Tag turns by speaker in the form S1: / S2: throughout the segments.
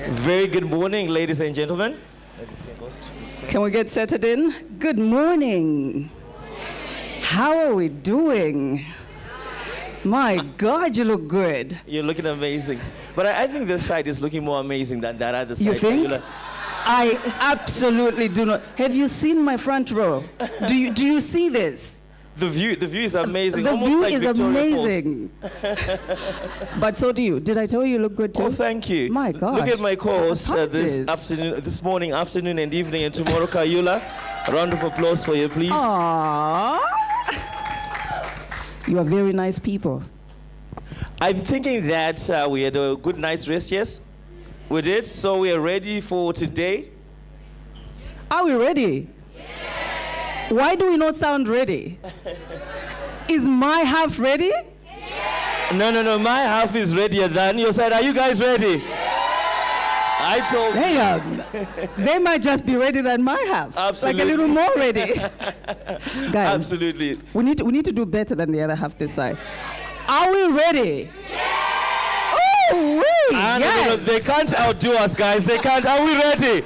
S1: Very good morning, ladies and gentlemen.
S2: Can we get settled in? Good morning. How are we doing? My God, you look good.
S1: You're looking amazing. But I think this side is looking more amazing than that other side.
S2: You think?
S1: Kayula.
S2: I absolutely do not. Have you seen my front row? Do you see this?
S1: The view is amazing.
S2: The
S1: Almost
S2: view
S1: like
S2: is
S1: Victoria Falls.
S2: amazing. But so do you. Did I tell you you look good too?
S1: Oh, thank you.
S2: My God.
S1: Look at my co-host this
S2: Apologies.
S1: afternoon, this morning, afternoon, and evening, and tomorrow, Kayula. A round of applause for you, please.
S2: Aww. You are very nice people.
S1: I'm thinking that we had a good night's rest, yes? We did, so we are ready for today.
S2: Are we ready? Why do we not sound ready? Is my half ready?
S1: No, my half is readier than your side. Are you guys ready? I told you.
S2: Hey, they might just be ready than my half.
S1: Absolutely.
S2: Like a little more ready. Guys,
S1: Absolutely.
S2: we need to do better than the other half this side. Are we ready? Oh, wait, yes.
S1: No, they can't outdo us, guys. They can't. Are we ready?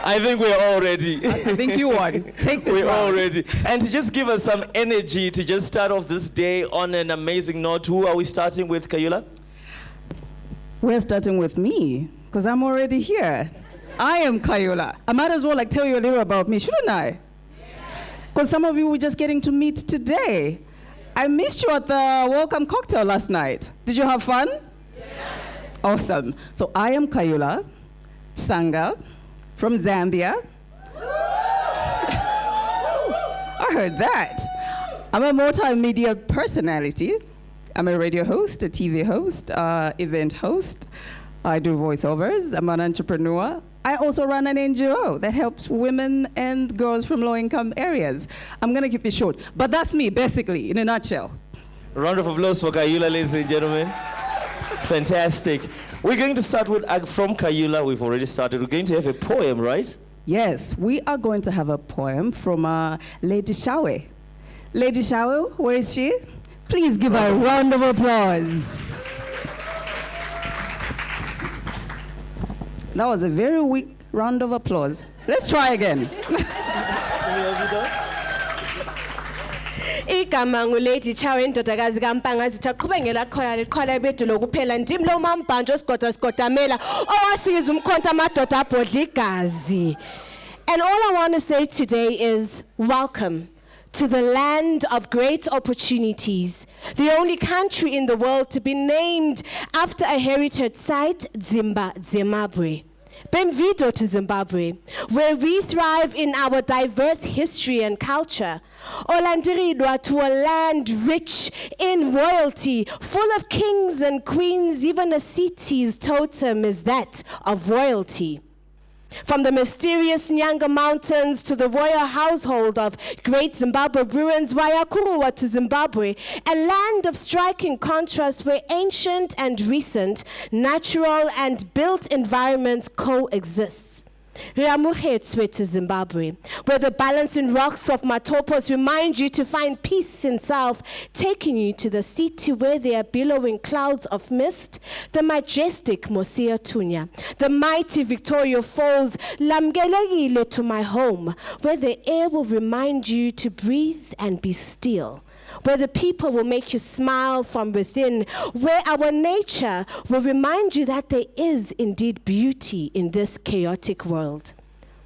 S1: I think we're all ready.
S2: I think you won. Take this
S1: We're all
S2: round.
S1: ready. And to just give us some energy to just start off this day on an amazing note, who are we starting with, Kayula?
S2: We're starting with me, because I'm already here. I am Kayula. I might as well tell you a little about me, shouldn't I? Because some of you were just getting to meet today. I missed you at the welcome cocktail last night. Did you have fun? Yeah. Awesome. So I am Kayula Sanga from Zambia. I heard that. I'm a multimedia personality. I'm a radio host, a TV host, event host. I do voiceovers. I'm an entrepreneur. I also run an NGO that helps women and girls from low-income areas. I'm going to keep it short. But that's me, basically, in a nutshell.
S1: A round of applause for Kayula, ladies and gentlemen. Fantastic. We're going to start with, from Kayula, we've already started. We're going to have a poem, right?
S2: Yes, we are going to have a poem from Lady Shawe. Lady Shawe, where is she? Please give her a round of applause. That was a very weak round of applause. Let's try again.
S3: Igama nguLady Chawe indodakazi kaMpanga zithi aqhubengela khona liqhwala ebedulo kuphela ndim lo mambhanjo sigodamela owasiza umkhonto amadoda abhodla igazi. And all I want to say today is welcome to the land of great opportunities, the only country in the world to be named after a heritage site, Zimbabwe. Benvenuto to Zimbabwe, where we thrive in our diverse history and culture. Olandiridwa to a land rich in royalty, full of kings and queens. Even a city's totem is that of royalty. From the mysterious Nyanga Mountains to the royal household of Great Zimbabwe ruins, Wayakuruwa to Zimbabwe, a land of striking contrast where ancient and recent, natural and built environments coexist. Riamuhetswe to Zimbabwe, where the balancing rocks of Matopos remind you to find peace in self, taking you to the city where there are billowing clouds of mist, the majestic Mosia Tunya, the mighty Victoria Falls, Lamgelagile to my home, where the air will remind you to breathe and be still, where the people will make you smile from within, where our nature will remind you that there is indeed beauty in this chaotic world.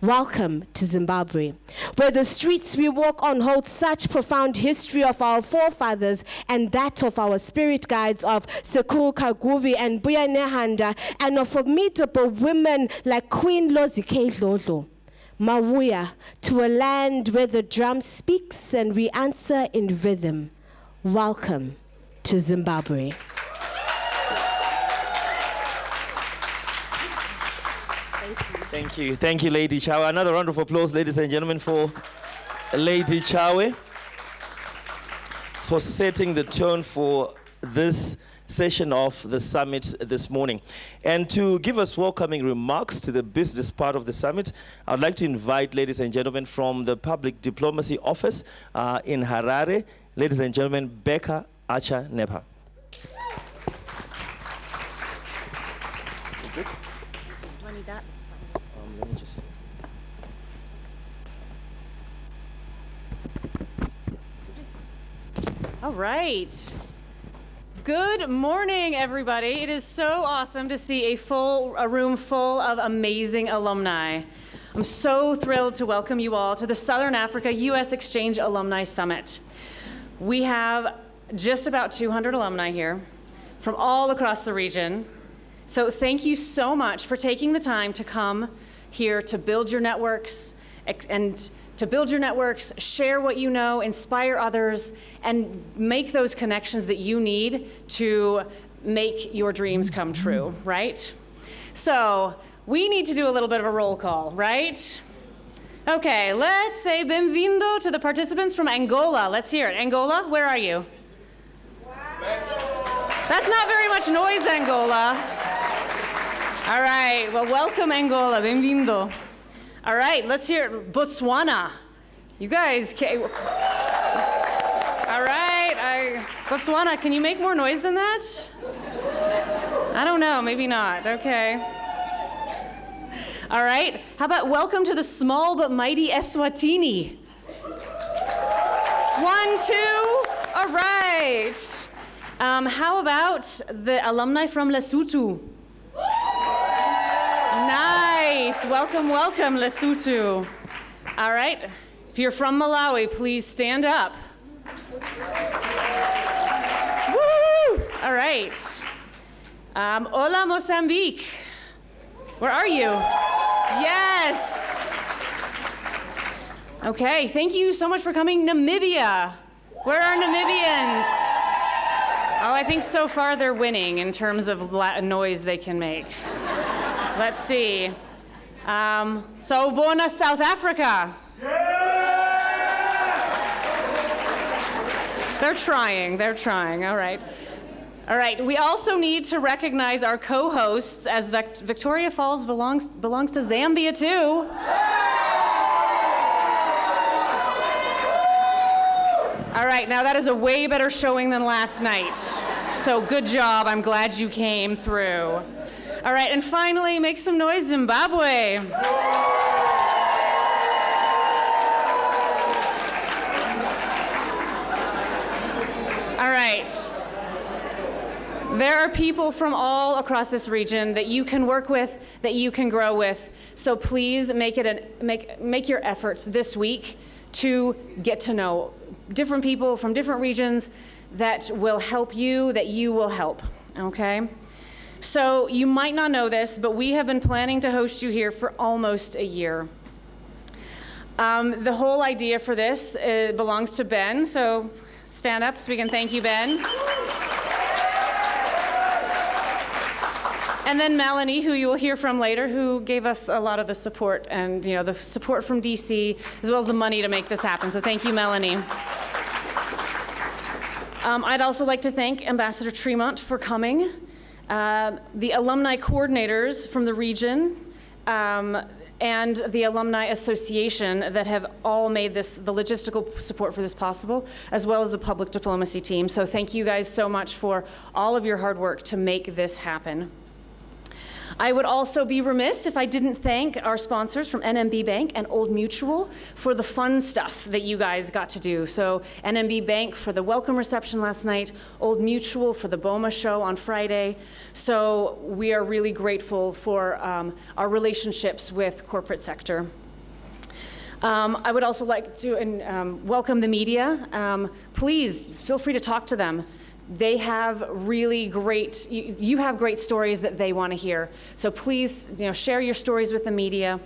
S3: Welcome to Zimbabwe, where the streets we walk on hold such profound history of our forefathers and that of our spirit guides of Sekuru Kaguvi and Buya Nehanda, and of formidable women like Queen Lozike Dlodlo. Mawuya, to a land where the drum speaks and we answer in rhythm. Welcome to Zimbabwe.
S1: Thank you. Thank you, Lady Chawe. Another round of applause, ladies and gentlemen, for Lady Chawe for setting the tone for this session of the summit this morning. And to give us welcoming remarks to the business part of the summit, I'd like to invite, ladies and gentlemen, from the Public Diplomacy Office in Harare, ladies and gentlemen, Becca Acha Nepa. Good?
S4: Do I need that?
S1: Let me just.
S4: All right. Good morning, everybody. It is so awesome to see a room full of amazing alumni. I'm so thrilled to welcome you all to the Southern Africa U.S. Exchange Alumni Summit. We have just about 200 alumni here from all across the region. So thank you so much for taking the time to come here to build your networks share what you know, inspire others, and make those connections that you need to make your dreams come true, right? So we need to do a little bit of a roll call, right? Okay, let's say bem-vindo to the participants from Angola. Let's hear it. Angola, where are you? That's not very much noise, Angola. All right, well, welcome, Angola. Bem-vindo. All right, let's hear it. Botswana. You guys, all right, Botswana, can you make more noise than that? I don't know, maybe not, okay. All right, how about welcome to the small but mighty Eswatini? 1, 2, all right. How about the alumni from Lesotho? Nice, welcome, welcome, Lesotho. All right, if you're from Malawi, please stand up. Woo! All right. Hola, Mozambique. Where are you? Yes. Okay, thank you so much for coming. Namibia. Where are Namibians? Oh, I think so far they're winning in terms of noise they can make. Let's see. Sawubona, South Africa. They're trying, all right. All right, we also need to recognize our co-hosts, as Victoria Falls belongs to Zambia too. All right, now that is a way better showing than last night. So good job, I'm glad you came through. All right, and finally, make some noise, Zimbabwe. All right. There are people from all across this region that you can work with, that you can grow with. So please make your efforts this week to get to know different people from different regions that will help you, that you will help, okay? So you might not know this, but we have been planning to host you here for almost a year. The whole idea for this belongs to Ben, so stand up so we can thank you, Ben. And then Melanie, who you will hear from later, who gave us a lot of the support and the support from DC, as well as the money to make this happen. So thank you, Melanie. I'd also like to thank Ambassador Tremont for coming, the alumni coordinators from the region, and the Alumni Association that have all made the logistical support for this possible, as well as the public diplomacy team. So thank you guys so much for all of your hard work to make this happen. I would also be remiss if I didn't thank our sponsors from NMB Bank and Old Mutual for the fun stuff that you guys got to do. So NMB Bank for the welcome reception last night, Old Mutual for the BOMA show on Friday. So we are really grateful for our relationships with corporate sector. I would also like to welcome the media. Please feel free to talk to them. They have really great, you have great stories that they want to hear. So please, share your stories with the media.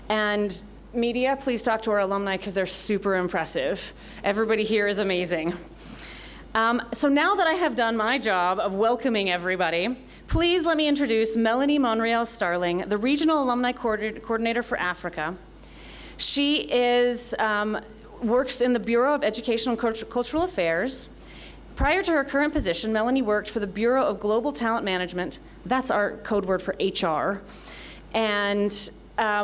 S4: And media, please talk to our alumni because they're super impressive. Everybody here is amazing. So now that I have done my job of welcoming everybody, please let me introduce Melanie Monreal Starling, the Regional Alumni Coordinator for Africa. She works in the Bureau of Educational and Cultural Affairs. Prior to her current position, Melanie worked for the Bureau of Global Talent Management, that's our code word for HR, and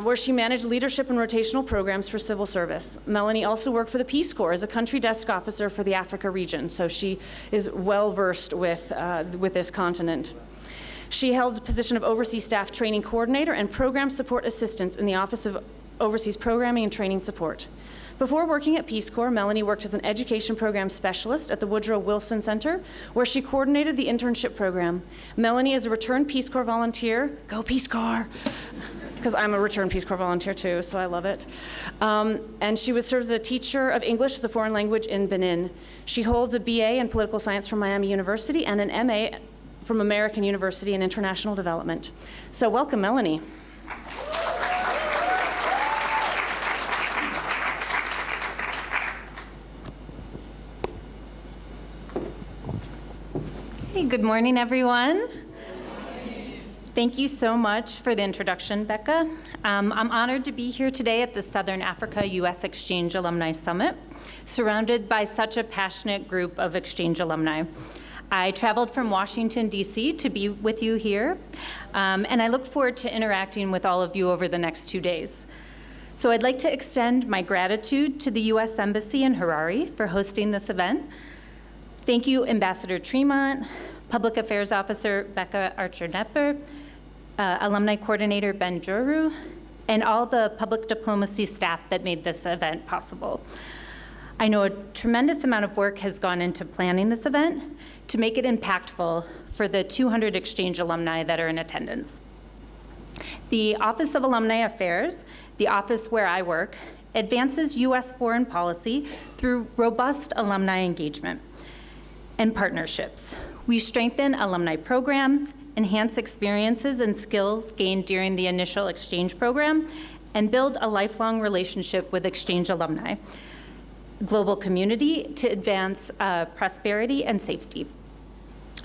S4: where she managed leadership and rotational programs for civil service. Melanie also worked for the Peace Corps as a country desk officer for the Africa region, so she is well versed with this continent. She held the position of Overseas Staff Training Coordinator and Program Support Assistant in the Office of Overseas Programming and Training Support. Before working at Peace Corps, Melanie worked as an education program specialist at the Woodrow Wilson Center, where she coordinated the internship program. Melanie is a returned Peace Corps volunteer. Go Peace Corps! Because I'm a returned Peace Corps volunteer too, so I love it. And she serves as a teacher of English as a foreign language in Benin. She holds a BA in political science from Miami University and an MA from American University in International Development. So welcome, Melanie.
S5: Hey, good morning, everyone. Thank you so much for the introduction, Becca. I'm honored to be here today at the Southern Africa U.S. Exchange Alumni Summit, surrounded by such a passionate group of exchange alumni. I traveled from Washington, D.C. to be with you here, and I look forward to interacting with all of you over the next 2 days. So I'd like to extend my gratitude to the U.S. Embassy in Harare for hosting this event. Thank you, Ambassador Tremont, Public Affairs Officer Becca Archer-Knepper, Alumni Coordinator Ben Juru, and all the public diplomacy staff that made this event possible. I know a tremendous amount of work has gone into planning this event to make it impactful for the 200 exchange alumni that are in attendance. The Office of Alumni Affairs, the office where I work, advances U.S. foreign policy through robust alumni engagement and partnerships. We strengthen alumni programs, enhance experiences and skills gained during the initial exchange program, and build a lifelong relationship with exchange alumni, global community to advance prosperity and safety.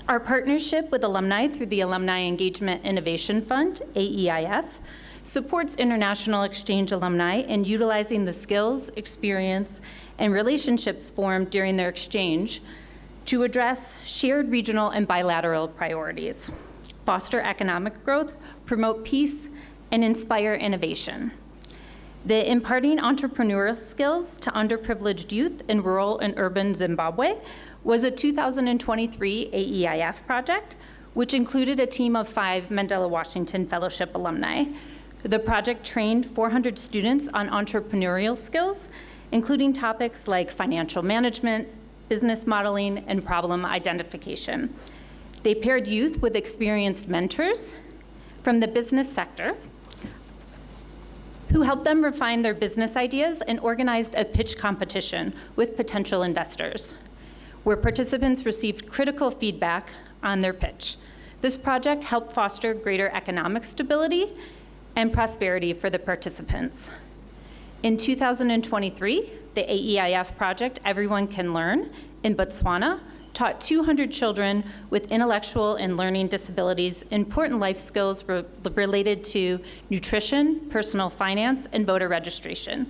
S5: Our partnership with alumni through the Alumni Engagement Innovation Fund, AEIF, supports international exchange alumni in utilizing the skills, experience, and relationships formed during their exchange to address shared regional and bilateral priorities, foster economic growth, promote peace, and inspire innovation. The Imparting Entrepreneurial Skills to Underprivileged Youth in Rural and Urban Zimbabwe was a 2023 AEIF project, which included a team of 5 Mandela Washington Fellowship alumni. The project trained 400 students on entrepreneurial skills, including topics like financial management, business modeling, and problem identification. They paired youth with experienced mentors from the business sector who helped them refine their business ideas and organized a pitch competition with potential investors, where participants received critical feedback on their pitch. This project helped foster greater economic stability and prosperity for the participants. In 2023, the AEIF project, Everyone Can Learn, in Botswana, taught 200 children with intellectual and learning disabilities important life skills related to nutrition, personal finance, and voter registration.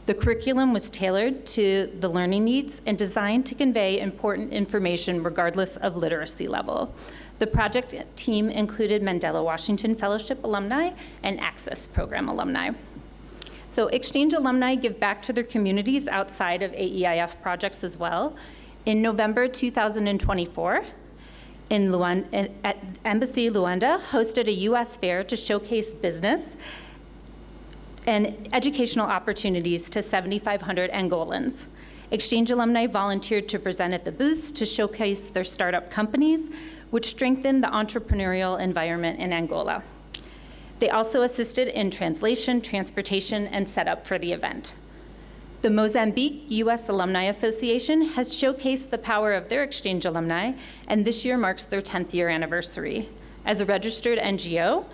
S5: The curriculum was tailored to the learning needs and designed to convey important information regardless of literacy level. The project team included Mandela Washington Fellowship alumni and Access Program alumni. So exchange alumni give back to their communities outside of AEIF projects as well. In November 2024, at Embassy Luanda hosted a US fair to showcase business and educational opportunities to 7,500 Angolans. Exchange alumni volunteered to present at the booths to showcase their startup companies, which strengthened the entrepreneurial environment in Angola. They also assisted in translation, transportation, and setup for the event. The Mozambique U.S. Alumni Association has showcased the power of their exchange alumni, and this year marks their 10th year anniversary. As a registered NGO,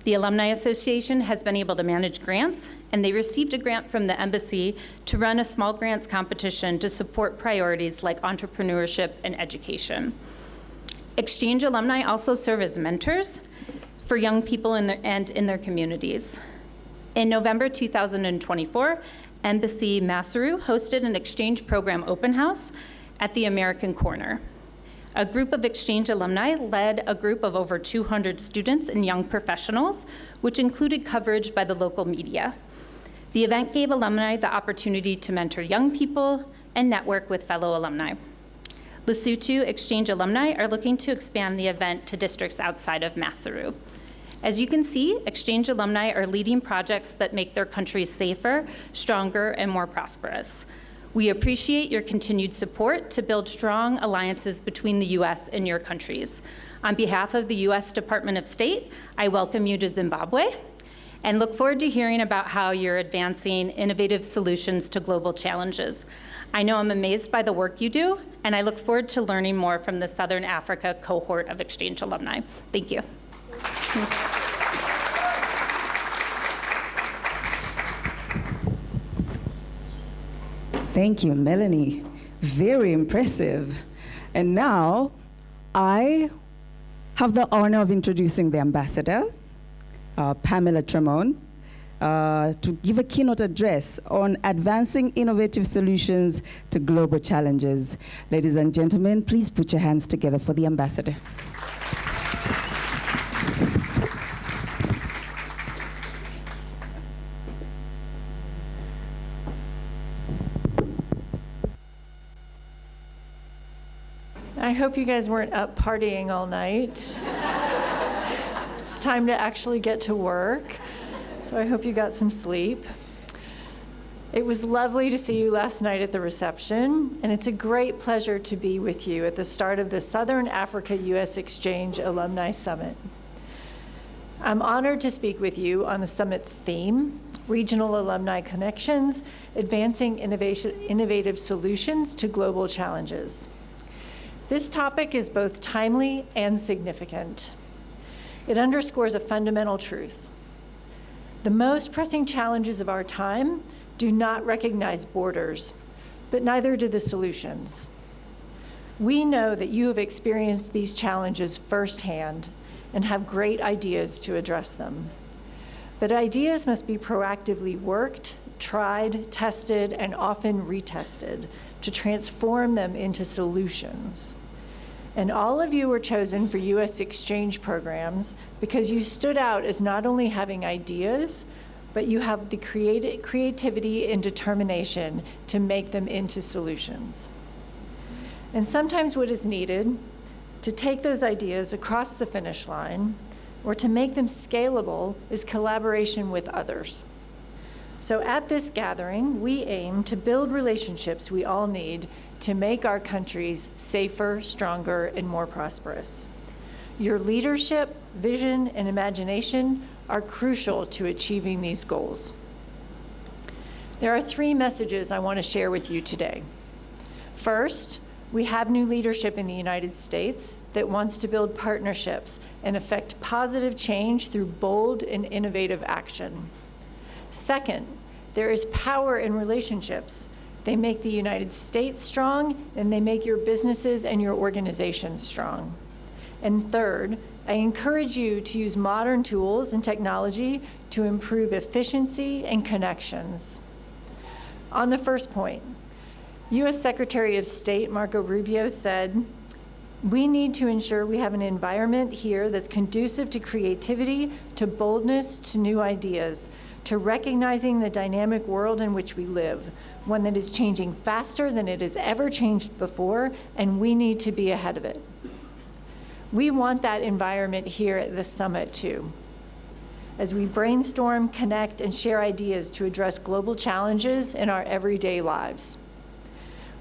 S5: the Alumni Association has been able to manage grants, and they received a grant from the embassy to run a small grants competition to support priorities like entrepreneurship and education. Exchange alumni also serve as mentors for young people in their communities. In November 2024, Embassy Maseru hosted an exchange program open house at the American Corner. A group of exchange alumni led a group of over 200 students and young professionals, which included coverage by the local media. The event gave alumni the opportunity to mentor young people and network with fellow alumni. Lesotho Exchange alumni are looking to expand the event to districts outside of Maseru. As you can see, Exchange alumni are leading projects that make their countries safer, stronger, and more prosperous. We appreciate your continued support to build strong alliances between the U.S. and your countries. On behalf of the U.S. Department of State, I welcome you to Zimbabwe and look forward to hearing about how you're advancing innovative solutions to global challenges. I know I'm amazed by the work you do, and I look forward to learning more from the Southern Africa cohort of Exchange alumni. Thank you.
S2: Thank you, Melanie. Very impressive. And now, I have the honor of introducing the ambassador, Pamela Tremont, to give a keynote address on advancing innovative solutions to global challenges. Ladies and gentlemen, please put your hands together for the ambassador.
S6: I hope you guys weren't up partying all night. It's time to actually get to work, so I hope you got some sleep. It was lovely to see you last night at the reception, and it's a great pleasure to be with you at the start of the Southern Africa U.S. Exchange Alumni Summit. I'm honored to speak with you on the summit's theme, Regional Alumni Connections, Advancing Innovative Solutions to Global Challenges. This topic is both timely and significant. It underscores a fundamental truth. The most pressing challenges of our time do not recognize borders, but neither do the solutions. We know that you have experienced these challenges firsthand and have great ideas to address them. But ideas must be proactively worked, tried, tested, and often retested to transform them into solutions. And all of you were chosen for U.S. exchange programs because you stood out as not only having ideas, but you have the creativity and determination to make them into solutions. And sometimes what is needed to take those ideas across the finish line or to make them scalable is collaboration with others. So at this gathering, we aim to build relationships we all need to make our countries safer, stronger, and more prosperous. Your leadership, vision, and imagination are crucial to achieving these goals. There are 3 messages I want to share with you today. First, we have new leadership in the United States that wants to build partnerships and effect positive change through bold and innovative action. Second, there is power in relationships. They make the United States strong, and they make your businesses and your organizations strong. And third, I encourage you to use modern tools and technology to improve efficiency and connections. On the first point, U.S. Secretary of State Marco Rubio said, "We need to ensure we have an environment here that's conducive to creativity, to boldness, to new ideas, to recognizing the dynamic world in which we live, one that is changing faster than it has ever changed before, and we need to be ahead of it." We want that environment here at this summit too. As we brainstorm, connect, and share ideas to address global challenges in our everyday lives.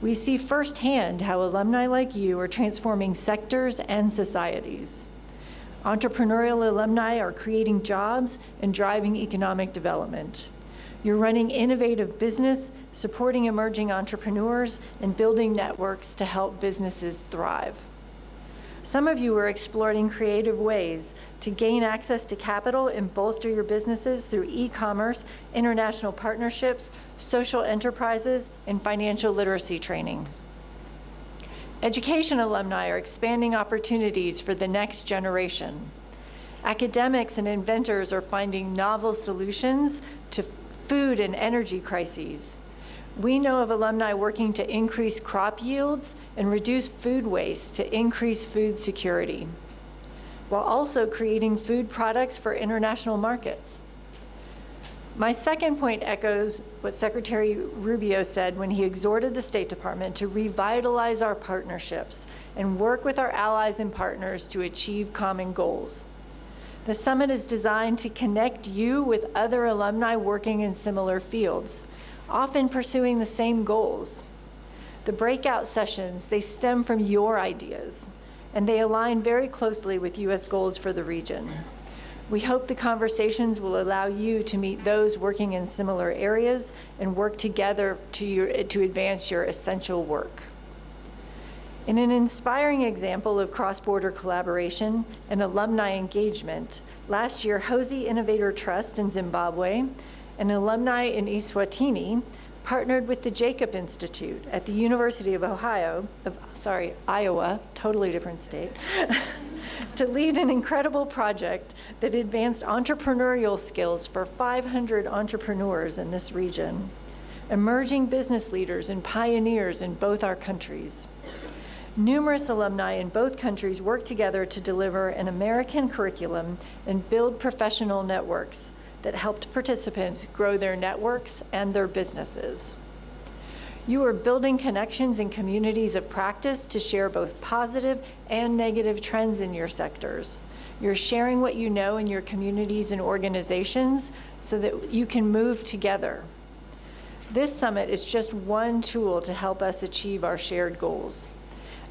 S6: We see firsthand how alumni like you are transforming sectors and societies. Entrepreneurial alumni are creating jobs and driving economic development. You're running innovative business, supporting emerging entrepreneurs, and building networks to help businesses thrive. Some of you are exploring creative ways to gain access to capital and bolster your businesses through e-commerce, international partnerships, social enterprises, and financial literacy training. Education alumni are expanding opportunities for the next generation. Academics and inventors are finding novel solutions to food and energy crises. We know of alumni working to increase crop yields and reduce food waste to increase food security, while also creating food products for international markets. My second point echoes what Secretary Rubio said when he exhorted the State Department to revitalize our partnerships and work with our allies and partners to achieve common goals. The summit is designed to connect you with other alumni working in similar fields, often pursuing the same goals. The breakout sessions, they stem from your ideas, and they align very closely with U.S. goals for the region. We hope the conversations will allow you to meet those working in similar areas and work together to advance your essential work. In an inspiring example of cross-border collaboration and alumni engagement, last year, Hosi Innovator Trust in Zimbabwe and alumni in Eswatini partnered with the Jacob Institute at the University of Iowa, totally different state, to lead an incredible project that advanced entrepreneurial skills for 500 entrepreneurs in this region, emerging business leaders and pioneers in both our countries. Numerous alumni in both countries work together to deliver an American curriculum and build professional networks that helped participants grow their networks and their businesses. You are building connections and communities of practice to share both positive and negative trends in your sectors. You're sharing what you know in your communities and organizations so that you can move together. This summit is just one tool to help us achieve our shared goals.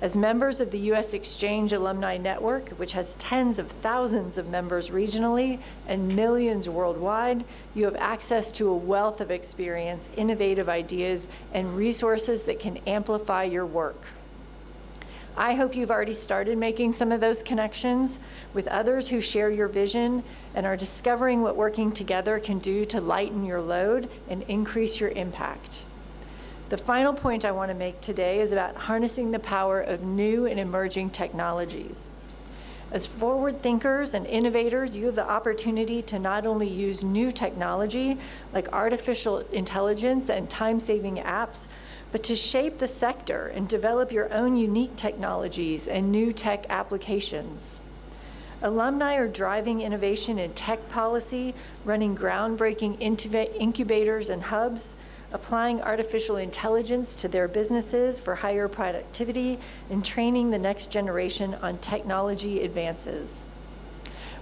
S6: As members of the U.S. Exchange Alumni Network, which has tens of thousands of members regionally and millions worldwide, you have access to a wealth of experience, innovative ideas, and resources that can amplify your work. I hope you've already started making some of those connections with others who share your vision and are discovering what working together can do to lighten your load and increase your impact. The final point I want to make today is about harnessing the power of new and emerging technologies. As forward thinkers and innovators, you have the opportunity to not only use new technology like artificial intelligence and time-saving apps, but to shape the sector and develop your own unique technologies and new tech applications. Alumni are driving innovation in tech policy, running groundbreaking incubators and hubs, applying artificial intelligence to their businesses for higher productivity, and training the next generation on technology advances.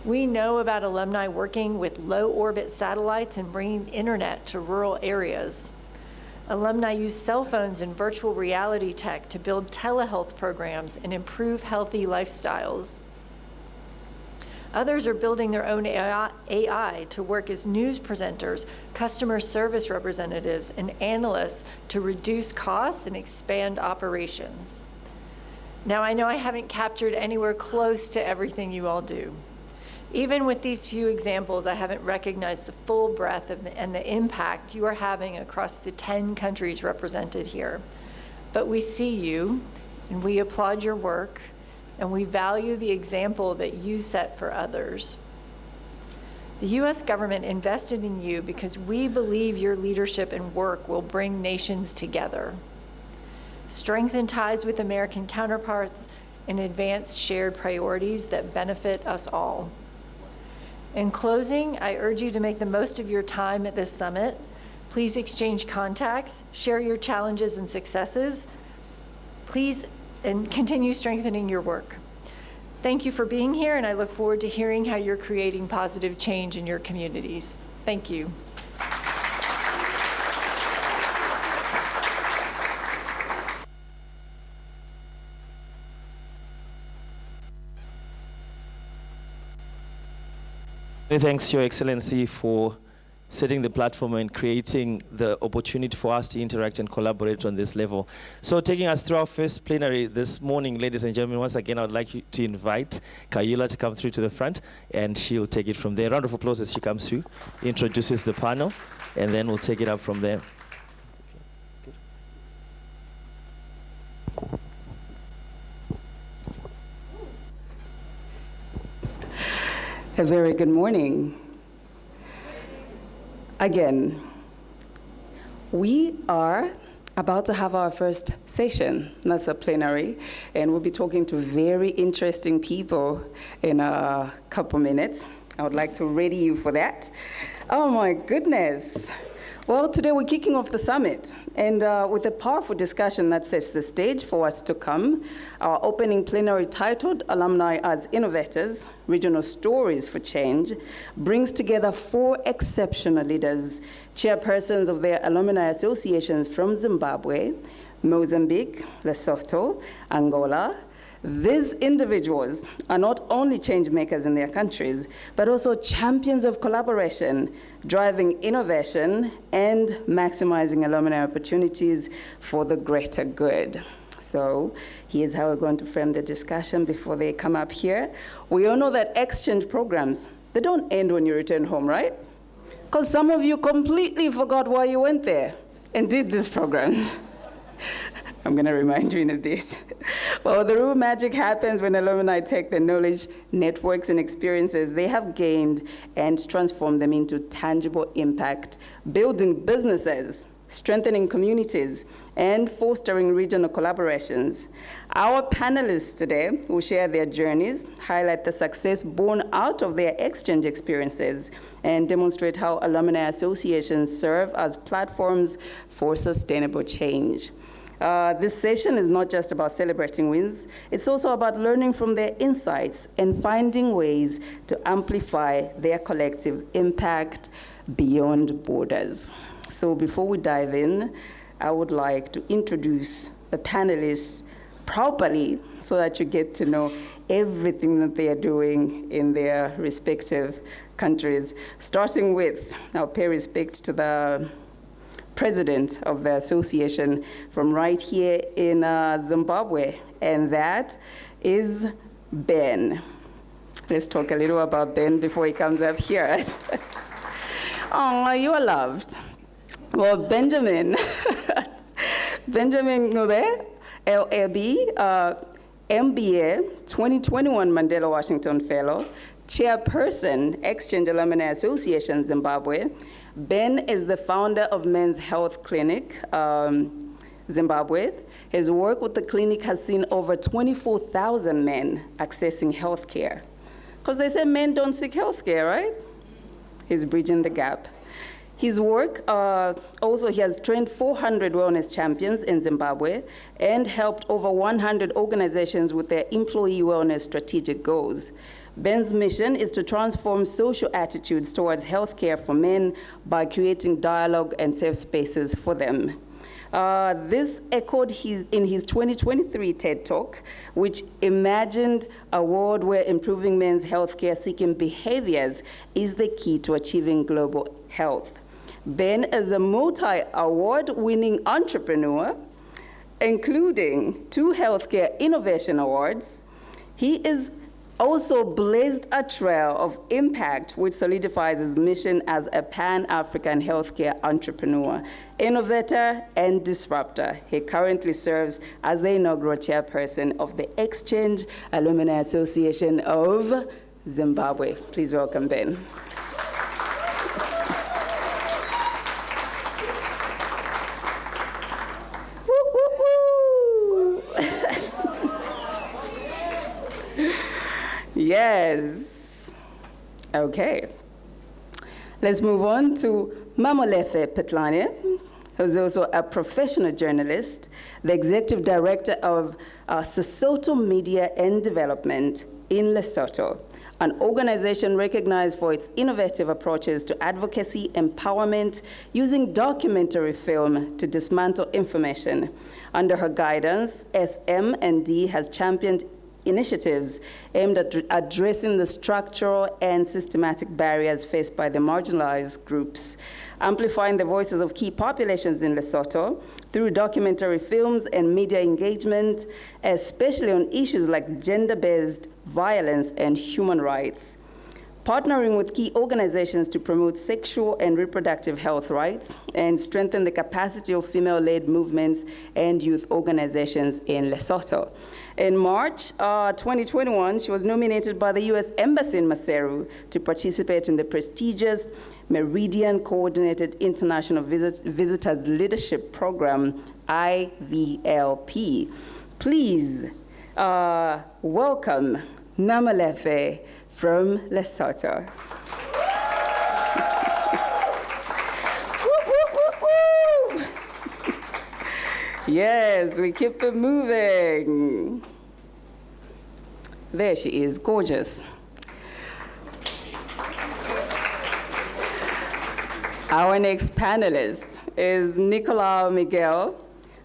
S6: We know about alumni working with low-orbit satellites and bringing internet to rural areas. Alumni use cell phones and virtual reality tech to build telehealth programs and improve healthy lifestyles. Others are building their own AI to work as news presenters, customer service representatives, and analysts to reduce costs and expand operations. Now, I know I haven't captured anywhere close to everything you all do. Even with these few examples, I haven't recognized the full breadth and the impact you are having across the 10 countries represented here. But we see you, and we applaud your work, and we value the example that you set for others. The U.S. government invested in you because we believe your leadership and work will bring nations together, strengthen ties with American counterparts, and advance shared priorities that benefit us all. In closing, I urge you to make the most of your time at this summit. Please exchange contacts, share your challenges and successes. Please, and continue strengthening your work. Thank you for being here, and I look forward to hearing how you're creating positive change in your communities. Thank you.
S1: Many thanks, Your Excellency, for setting the platform and creating the opportunity for us to interact and collaborate on this level. So taking us through our first plenary this morning, ladies and gentlemen, once again, I would like you to invite Kayula to come through to the front, and she'll take it from there. Round of applause as she comes through, introduces the panel, and then we'll take it up from there.
S2: A very good morning. Again, we are about to have our first session, that's a plenary, and we'll be talking to very interesting people in a couple minutes. I would like to ready you for that. Oh my goodness. Well, today we're kicking off the summit, and with a powerful discussion that sets the stage for what's to come. Our opening plenary titled Alumni as Innovators, Regional Stories for Change, brings together 4 exceptional leaders, chairpersons of their alumni associations from Zimbabwe, Mozambique, Lesotho, Angola. These individuals are not only change makers in their countries, but also champions of collaboration, driving innovation and maximizing alumni opportunities for the greater good. So here's how we're going to frame the discussion before they come up here. We all know that exchange programs, they don't end when you return home, right? Because some of you completely forgot why you went there and did these programs. I'm going to remind you in a bit. Well, the real magic happens when alumni take the knowledge, networks, and experiences they have gained and transform them into tangible impact, building businesses, strengthening communities, and fostering regional collaborations. Our panelists today will share their journeys, highlight the success born out of their exchange experiences, and demonstrate how alumni associations serve as platforms for sustainable change. This session is not just about celebrating wins, it's also about learning from their insights and finding ways to amplify their collective impact beyond borders. So before we dive in, I would like to introduce the panelists properly so that you get to know everything that they are doing in their respective countries. Starting with, I'll pay respect to the president of the association from right here in Zimbabwe, and that is Ben. Let's talk a little about Ben before he comes up here. Oh, you are loved. Well, Benjamin Ngube, LLB, MBA, 2021 Mandela Washington Fellow, chairperson, Exchange Alumni Association Zimbabwe. Ben is the founder of Men's Health Clinic, Zimbabwe. His work with the clinic has seen over 24,000 men accessing healthcare. Because they say men don't seek healthcare, right? He's bridging the gap. His work, also he has trained 400 wellness champions in Zimbabwe and helped over 100 organizations with their employee wellness strategic goals. Ben's mission is to transform social attitudes towards healthcare for men by creating dialogue and safe spaces for them. This echoed in his 2023 TED Talk, which imagined a world where improving men's healthcare-seeking behaviors is the key to achieving global health. Ben is a multi-award-winning entrepreneur, including 2 healthcare innovation awards. He is also blazed a trail of impact which solidifies his mission as a Pan-African healthcare entrepreneur, innovator, and disruptor. He currently serves as the inaugural chairperson of the Exchange Alumni Association of Zimbabwe. Please welcome Ben. Yes. Okay. Let's move on to Mamolefe Petlane, who's also a professional journalist, the executive director of Sesotho Media and Development in Lesotho, an organization recognized for its innovative approaches to advocacy empowerment using documentary film to dismantle information. Under her guidance, SM&D has championed initiatives aimed at addressing the structural and systematic barriers faced by the marginalized groups, amplifying the voices of key populations in Lesotho through documentary films and media engagement, especially on issues like gender-based violence and human rights. Partnering with key organizations to promote sexual and reproductive health rights and strengthen the capacity of female-led movements and youth organizations in Lesotho. In March 2021, she was nominated by the US Embassy in Maseru to participate in the prestigious Meridian Coordinated International Visitors Leadership Program, IVLP. Please welcome Mamolefe from Lesotho. Woo, woo, woo, woo. Yes, we keep it moving. There she is, gorgeous. Our next panelist is Nicolau Miguel,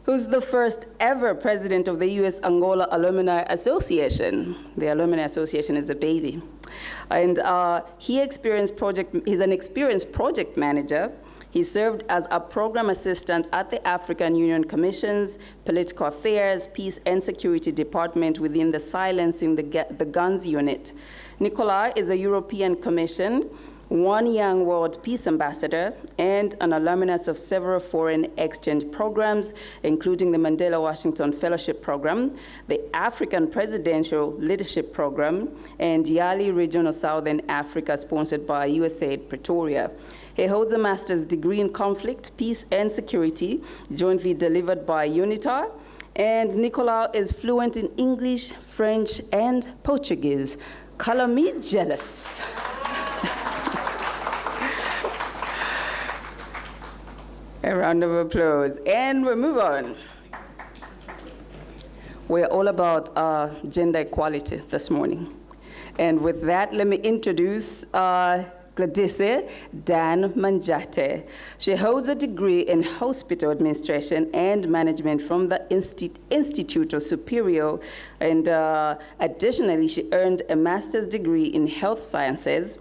S2: who's the first ever president of the U.S. Angola Alumni Association. The Alumni Association is a baby. And he's an experienced project manager. He served as a program assistant at the African Union Commission's Political Affairs, Peace and Security Department within the Silencing the Guns Unit. Nicolau is a European Commission, one Young World Peace Ambassador, and an alumnus of several foreign exchange programs, including the Mandela Washington Fellowship Program, the African Presidential Leadership Program, and Yali Regional Southern Africa, sponsored by USAID Pretoria. He holds a master's degree in conflict, peace, and security, jointly delivered by UNITAR. And Nicolau is fluent in English, French, and Portuguese. Color me jealous. A round of applause. And we move on. We're all about gender equality this morning. And with that, let me introduce Gladys Dan Manjate. She holds a degree in hospital administration and management from the Instituto Superior, and additionally, she earned a master's degree in health sciences,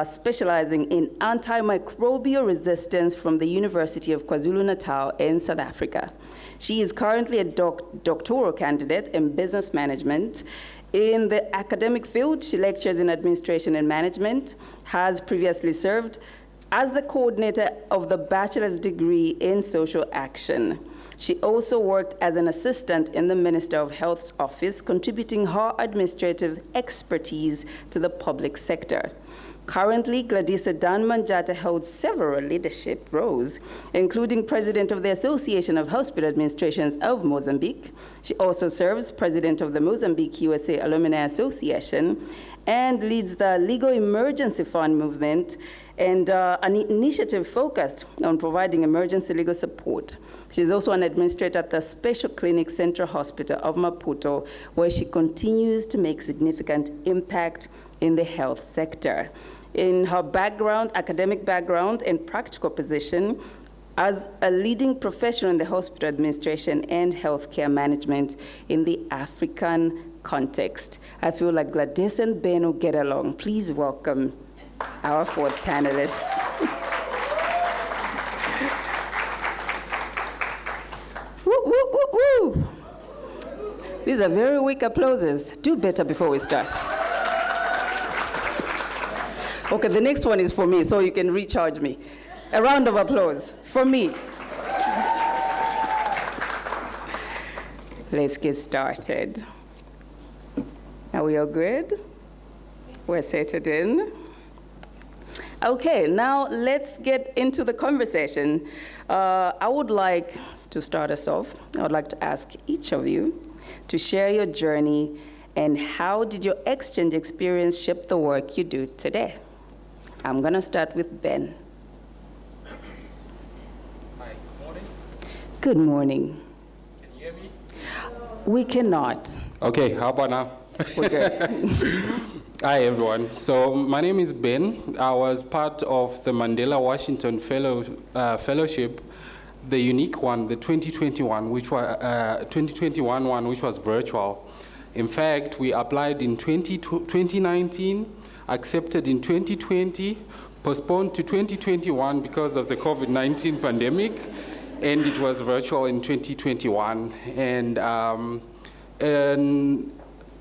S2: specializing in antimicrobial resistance from the University of KwaZulu-Natal in South Africa. She is currently a doctoral candidate in business management. In the academic field, she lectures in administration and management, has previously served as the coordinator of the bachelor's degree in social action. She also worked as an assistant in the Minister of Health's office, contributing her administrative expertise to the public sector. Currently, Gladys Dan Manjate holds several leadership roles, including president of the Association of Hospital Administrations of Mozambique. She also serves president of the Mozambique USA Alumni Association and leads the Legal Emergency Fund movement and an initiative focused on providing emergency legal support. She's also an administrator at the Special Clinic Central Hospital of Maputo, where she continues to make significant impact in the health sector. In her background, academic background, and practical position as a leading professional in the hospital administration and healthcare management in the African context. I feel like Gladys and Ben will get along. Please welcome our fourth panelists. Woo, woo, woo, woo. These are very weak applauses. Do better before we start. Okay, the next one is for me, so you can recharge me. A round of applause for me. Let's get started. Are we all good? We're settled in. Okay, now let's get into the conversation. I would like to start us off. I would like to ask each of you to share your journey and how did your exchange experience shape the work you do today? I'm going to start with Ben.
S7: Hi, good morning.
S2: Good morning.
S7: Can you hear me?
S2: We cannot.
S7: Okay, how about now?
S2: We're good.
S7: Hi, everyone. So my name is Ben. I was part of the Mandela Washington Fellowship, the unique one, the 2021, which was 2021 one, which was virtual. In fact, we applied in 2019. Accepted in 2020, postponed to 2021 because of the COVID-19 pandemic, and it was virtual in 2021. And an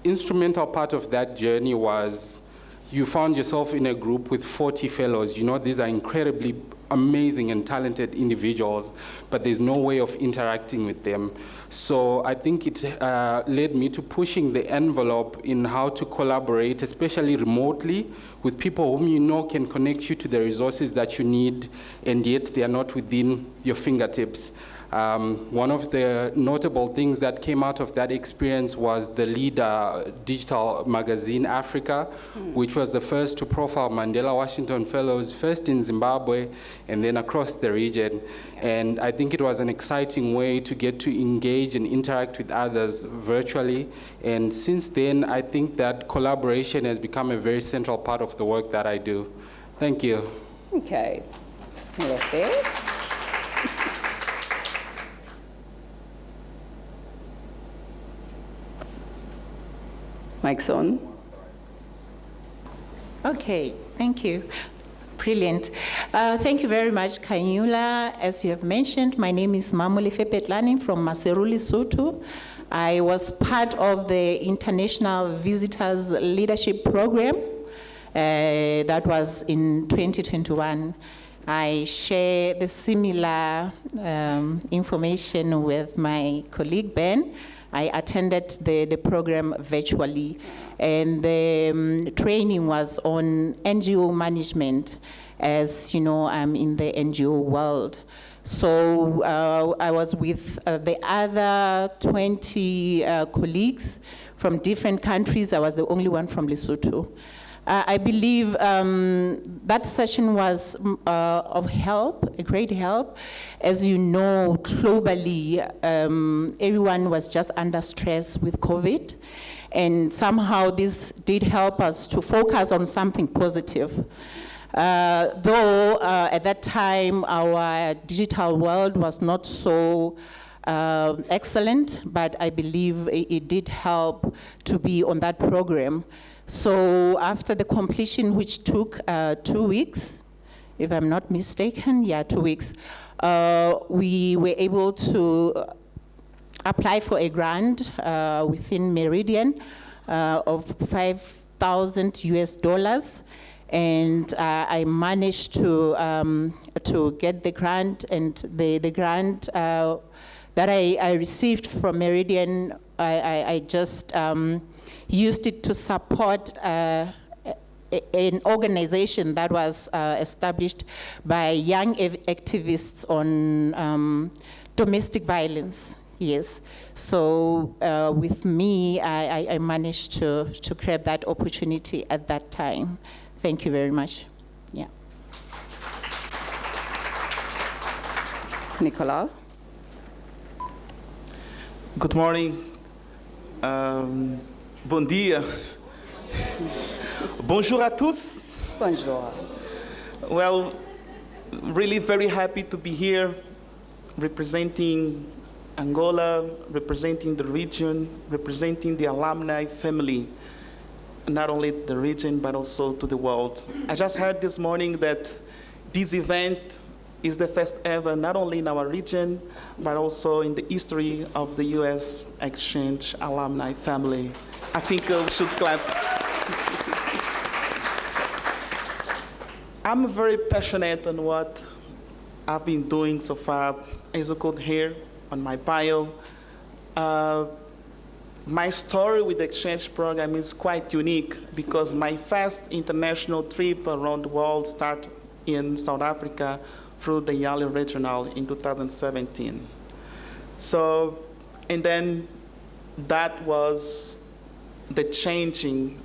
S7: instrumental part of that journey was you found yourself in a group with 40 fellows. You know, these are incredibly amazing and talented individuals, but there's no way of interacting with them. So I think it led me to pushing the envelope in how to collaborate, especially remotely, with people whom you know can connect you to the resources that you need, and yet they are not within your fingertips. One of the notable things that came out of that experience was the Leader digital magazine Africa, which was the first to profile Mandela Washington Fellows, first in Zimbabwe and then across the region. And I think it was an exciting way to get to engage and interact with others virtually. And since then, I think that collaboration has become a very central part of the work that I do. Thank you.
S2: Okay. Mic's on.
S8: Okay, thank you. Brilliant. Thank you very much, Kanyula. As you have mentioned, my name is Mamolefe Petlani from Maseru, Lesotho. I was part of the International Visitors Leadership Program that was in 2021. I share the similar information with my colleague Ben. I attended the program virtually, and the training was on NGO management. As you know, I'm in the NGO world. So I was with the other 20 colleagues from different countries. I was the only one from Lesotho. I believe that session was of help, a great help. As you know, globally, everyone was just under stress with COVID. And somehow this did help us to focus on something positive. Though at that time, our digital world was not so excellent, but I believe it did help to be on that program. So after the completion, which took 2 weeks, if I'm not mistaken, 2 weeks, we were able to apply for a grant within Meridian of $5,000 US, and I managed to get the grant, and the grant that I received from Meridian, I just used it to support an organization that was established by young activists on domestic violence. Yes. So with me, I managed to grab that opportunity at that time. Thank you very much. Yeah.
S2: Nicolas?
S9: Good morning. Bom dia. Bonjour à tous.
S2: Bonjour.
S9: Well, really very happy to be here representing Angola, representing the region, representing the alumni family, not only the region, but also to the world. I just heard this morning that this event is the first ever, not only in our region, but also in the history of the U.S. Exchange alumni family. I think we should clap. I'm very passionate on what I've been doing so far. As you could hear on my bio, my story with the exchange program is quite unique because my first international trip around the world started in South Africa through the Yali Regional in 2017. So, and then that was the changing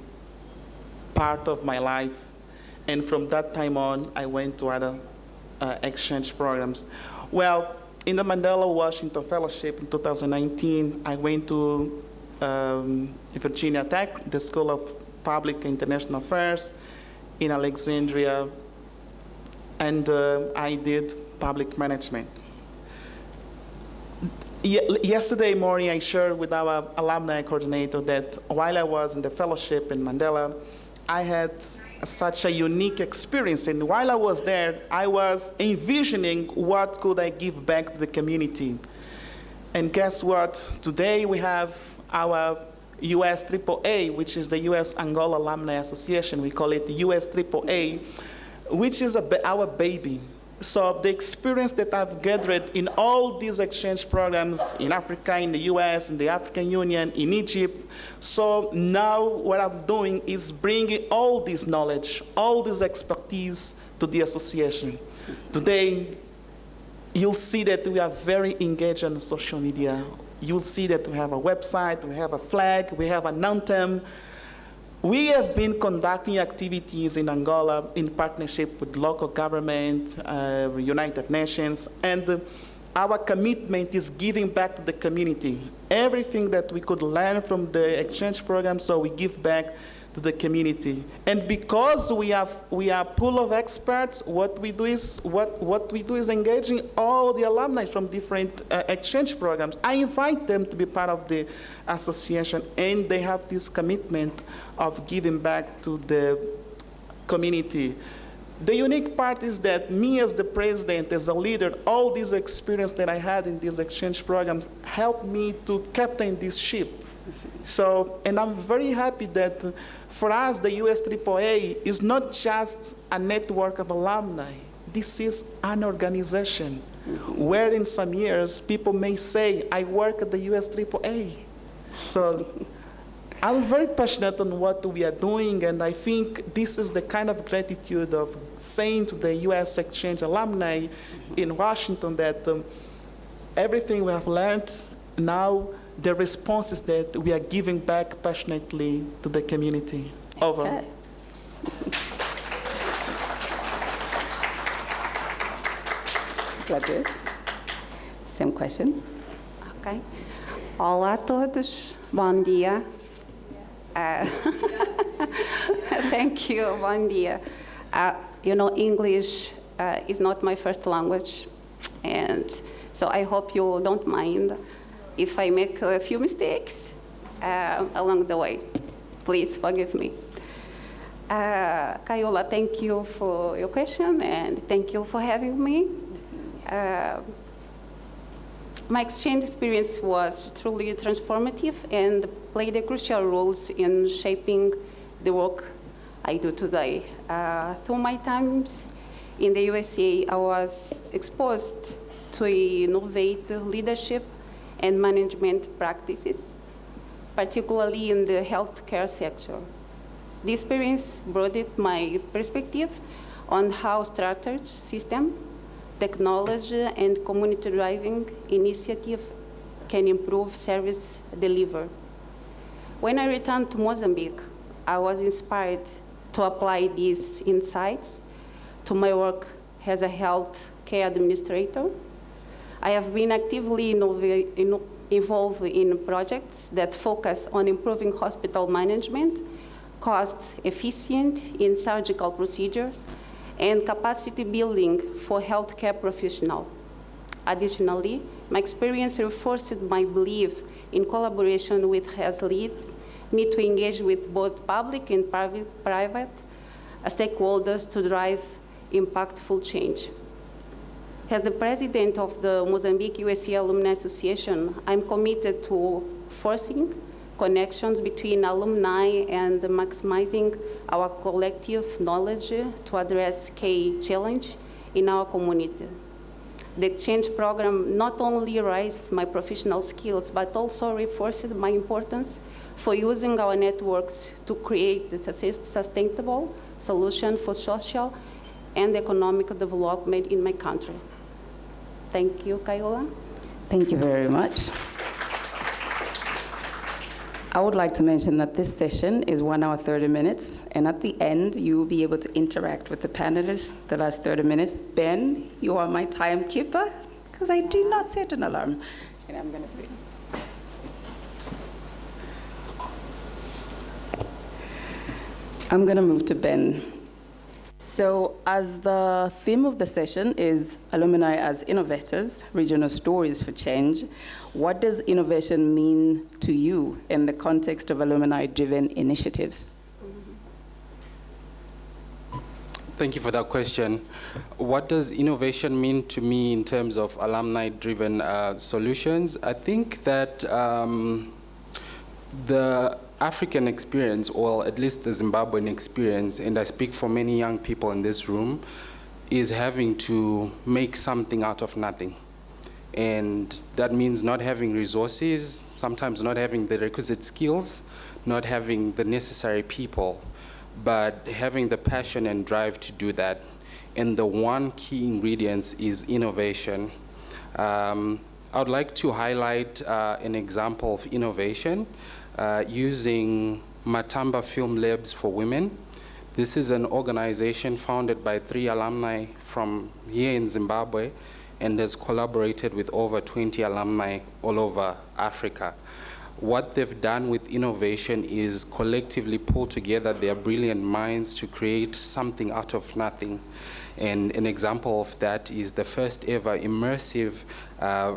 S9: part of my life. And from that time on, I went to other exchange programs. Well, in the Mandela Washington Fellowship in 2019, I went to Virginia Tech, the School of Public International Affairs in Alexandria, and I did public management. Yesterday morning, I shared with our alumni coordinator that while I was in the fellowship in Mandela, I had such a unique experience. And while I was there, I was envisioning what could I give back to the community. And guess what? Today we have our US AAA, which is the US Angola Alumni Association. We call it US AAA, which is our baby. So the experience that I've gathered in all these exchange programs in Africa, in the US, in the African Union, in Egypt. So now what I'm doing is bringing all this knowledge, all this expertise to the association. Today, you'll see that we are very engaged on social media. You'll see that we have a website, we have a flag, we have an anthem. We have been conducting activities in Angola in partnership with local government, United Nations, and our commitment is giving back to the community. Everything that we could learn from the exchange program, so we give back to the community. And because we are a pool of experts, what we do is engaging all the alumni from different exchange programs. I invite them to be part of the association, and they have this commitment of giving back to the community. The unique part is that me as the president, as a leader, all this experience that I had in these exchange programs helped me to captain this ship. So, and I'm very happy that for us, the USAAA is not just a network of alumni. This is an organization where in some years people may say, I work at the USAAA. So I'm very passionate on what we are doing, and I think this is the kind of gratitude of saying to the US Exchange alumni in Washington that everything we have learned, now the response is that we are giving back passionately to the community. Over.
S10: Okay. Gladys, same question.
S11: Ok. Olá a todos, bom dia. Thank you, bom dia. You know, English is not my first language, and so I hope you don't mind if I make a few mistakes along the way. Please forgive me. Kayola, thank you for your question, and thank you for having me. My exchange experience was truly transformative and played a crucial role in shaping the work I do today. Through my times in the USA, I was exposed to innovative leadership and management practices, particularly in the healthcare sector. The experience broadened my perspective on how strategy, system, technology, and community-driven initiative can improve service delivery. When I returned to Mozambique, I was inspired to apply these insights to my work as a health care administrator. I have been actively involved in projects that focus on improving hospital management, cost efficient in surgical procedures, and capacity building for healthcare professionals. Additionally, my experience reinforced my belief in collaboration with has led me to engage with both public and private stakeholders to drive impactful change. As the president of the Mozambique USA Alumni Association, I'm committed to forcing connections between alumni and maximizing our collective knowledge to address key challenges in our community. The exchange program not only raised my professional skills, but also reinforced my importance for using our networks to create a sustainable solution for social and economic development in my country. Thank you, Kayola.
S10: Thank you very much. I would like to mention that this session is 1 hour, 30 minutes, and at the end, you will be able to interact with the panelists the last 30 minutes. Ben, you are my timekeeper, because I did not set an alarm. And I'm going to sit. I'm going to move to Ben. So as the theme of the session is alumni as innovators, regional stories for change, what does innovation mean to you in the context of alumni-driven initiatives?
S7: Thank you for that question. What does innovation mean to me in terms of alumni-driven solutions? I think that the African experience, or at least the Zimbabwean experience, and I speak for many young people in this room, is having to make something out of nothing. And that means not having resources, sometimes not having the requisite skills, not having the necessary people, but having the passion and drive to do that. and the one key ingredient is innovation. I would like to highlight an example of innovation using Matamba Film Labs for Women. This is an organization founded by 3 alumni from here in Zimbabwe and has collaborated with over 20 alumni all over Africa. What they've done with innovation is collectively pull together their brilliant minds to create something out of nothing. And an example of that is the first ever immersive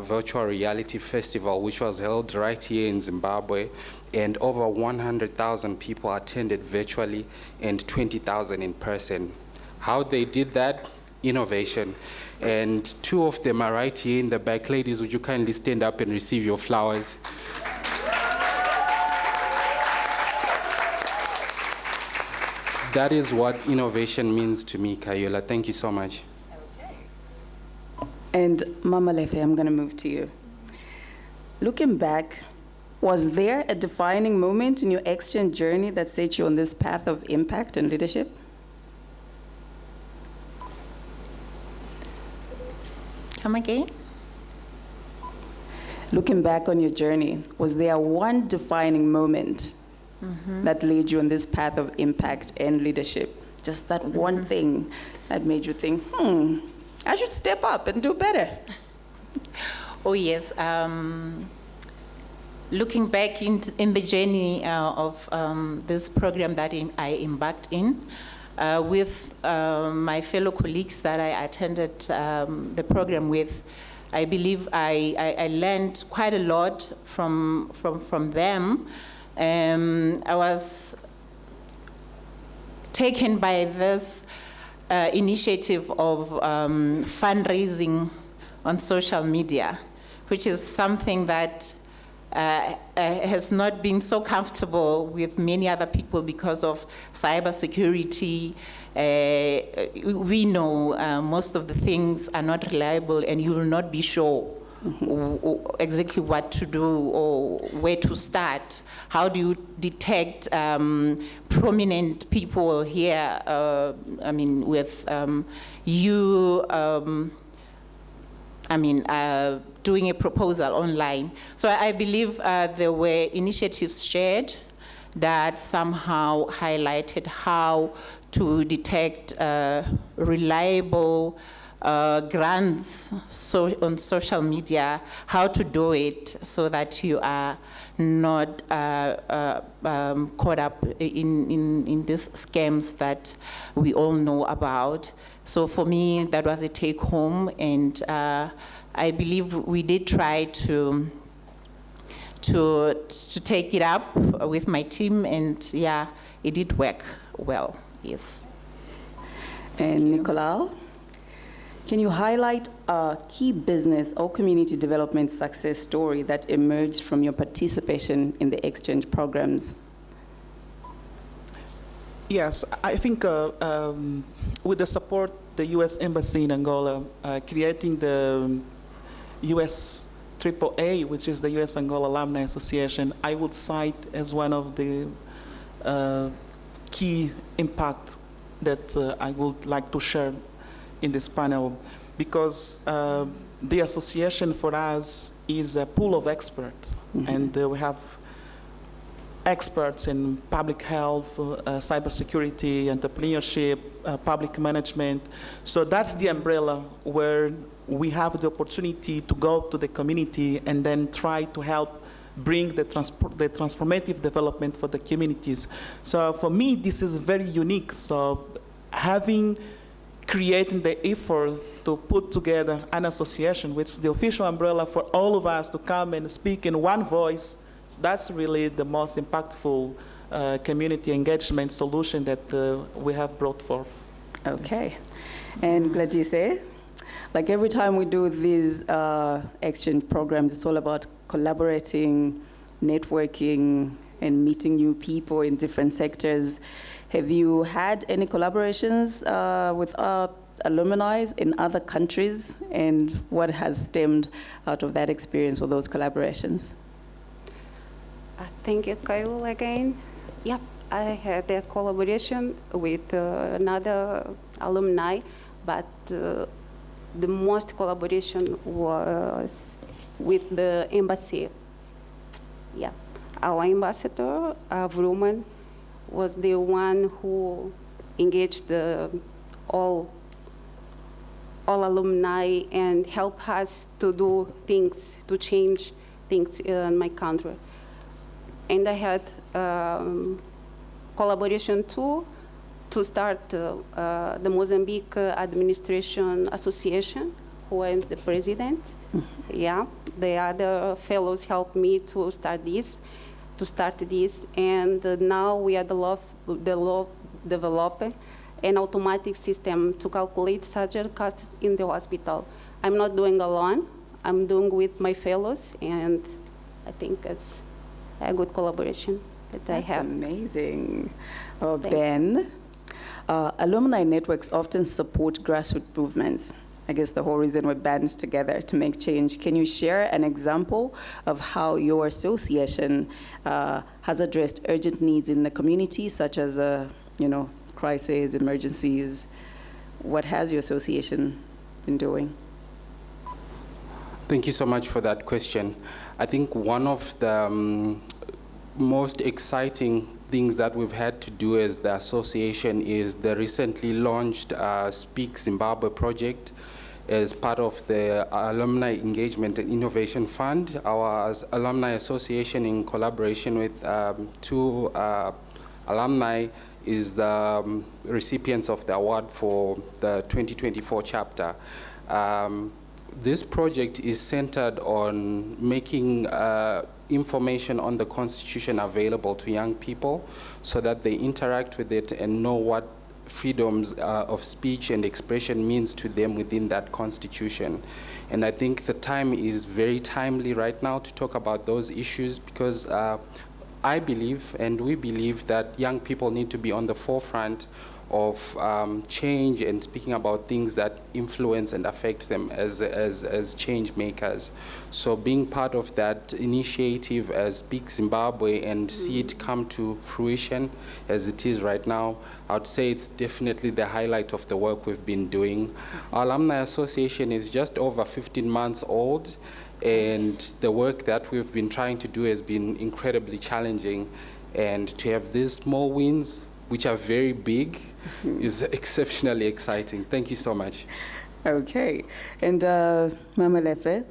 S7: virtual reality festival, which was held right here in Zimbabwe, and over 100,000 people attended virtually and 20,000 in person. How they did that? Innovation. And 2 of them are right here in the back. Ladies, would you kindly stand up and receive your flowers? That is what innovation means to me, Kayula. Thank you so much.
S10: And Mama Lefe, I'm going to move to you. Looking back, was there a defining moment in your exchange journey that set you on this path of impact and leadership?
S8: Come again?
S10: Looking back on your journey, was there one defining moment that led you on this path of impact and leadership? Just that one thing that made you think, I should step up and do better.
S8: Oh, yes. Looking back in the journey of this program that I embarked in, with my fellow colleagues that I attended the program with, I believe I learned quite a lot from them. I was taken by this initiative of fundraising on social media, which is something that has not been so comfortable with many other people because of cybersecurity. We know most of the things are not reliable, and you will not be sure exactly what to do or where to start. How do you detect prominent people here? With doing a proposal online. So I believe there were initiatives shared that somehow highlighted how to detect reliable grants on social media, how to do it so that you are not caught up in these scams that we all know about. So for me, that was a take home, and I believe we did try to take it up with my team, and yeah, it did work well, yes.
S10: And Nicolau, can you highlight a key business or community development success story that emerged from your participation in the exchange programs?
S9: Yes, I think with the support the U.S. Embassy in Angola, creating the U.S. AAA, which is the U.S. Angola Alumni Association, I would cite as one of the key impact that I would like to share in this panel, because the association for us is a pool of experts, and we have experts in public health, cybersecurity, entrepreneurship, public management. So that's the umbrella where we have the opportunity to go to the community and then try to help bring the transformative development for the communities. So for me, this is very unique. So creating the effort to put together an association, which is the official umbrella for all of us to come and speak in one voice, that's really the most impactful community engagement solution that we have brought forth.
S10: Okay. And Gladys, like every time we do these exchange programs, it's all about collaborating, networking, and meeting new people in different sectors. Have you had any collaborations with alumni in other countries, and what has stemmed out of that experience or those collaborations?
S11: Thank you, Kyle, again. Yep, I had a collaboration with another alumni but the most collaboration was with the embassy. Yeah, our ambassador, Vroman, was the one who engaged all alumni and helped us to do things, to change things in my country. And I had collaboration too to start the Mozambique Administration Association, who I am the president. Yeah, the other fellows helped me to start this, and now we are developing an automatic system to calculate surgery costs in the hospital. I'm not doing alone. I'm doing with my fellows, and I think it's a good collaboration that I have.
S10: That's amazing. Ben, alumni networks often support grassroots movements. I guess the whole reason we're bands together to make change. Can you share an example of how your association has addressed urgent needs in the community, such as, crises, emergencies? What has your association been doing?
S7: Thank you so much for that question. I think one of the most exciting things that we've had to do as the association is the recently launched Speak Zimbabwe project as part of the Alumni Engagement and Innovation Fund. Our alumni association, in collaboration with two alumni, is the recipients of the award for the 2024 chapter. This project is centered on making information on the Constitution available to young people so that they interact with it and know what freedoms of speech and expression means to them within that Constitution. And I think the time is very timely right now to talk about those issues, because I believe, and we believe, that young people need to be on the forefront of change and speaking about things that influence and affect them as change makers. So being part of that initiative as Speak Zimbabwe and see it come to fruition as it is right now, I would say it's definitely the highlight of the work we've been doing. Our Alumni Association is just over 15 months old, and the work that we've been trying to do has been incredibly challenging. And to have these small wins, which are very big, is exceptionally exciting. Thank you so much.
S10: Okay. And Mama Lefe,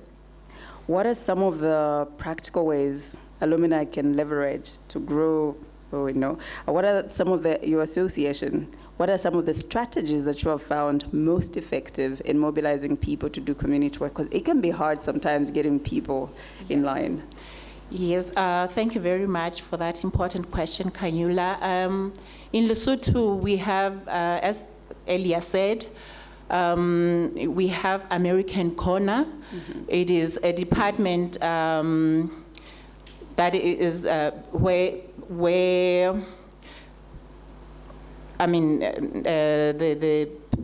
S10: what are some of the practical ways alumni can leverage to grow? What are some of your association? What are some of the strategies that you have found most effective in mobilizing people to do community work? Because it can be hard sometimes getting people in line.
S8: Yes, thank you very much for that important question, Kanyula. In Lesotho, we have, as Elia said, we have American Corner. It is a department that is where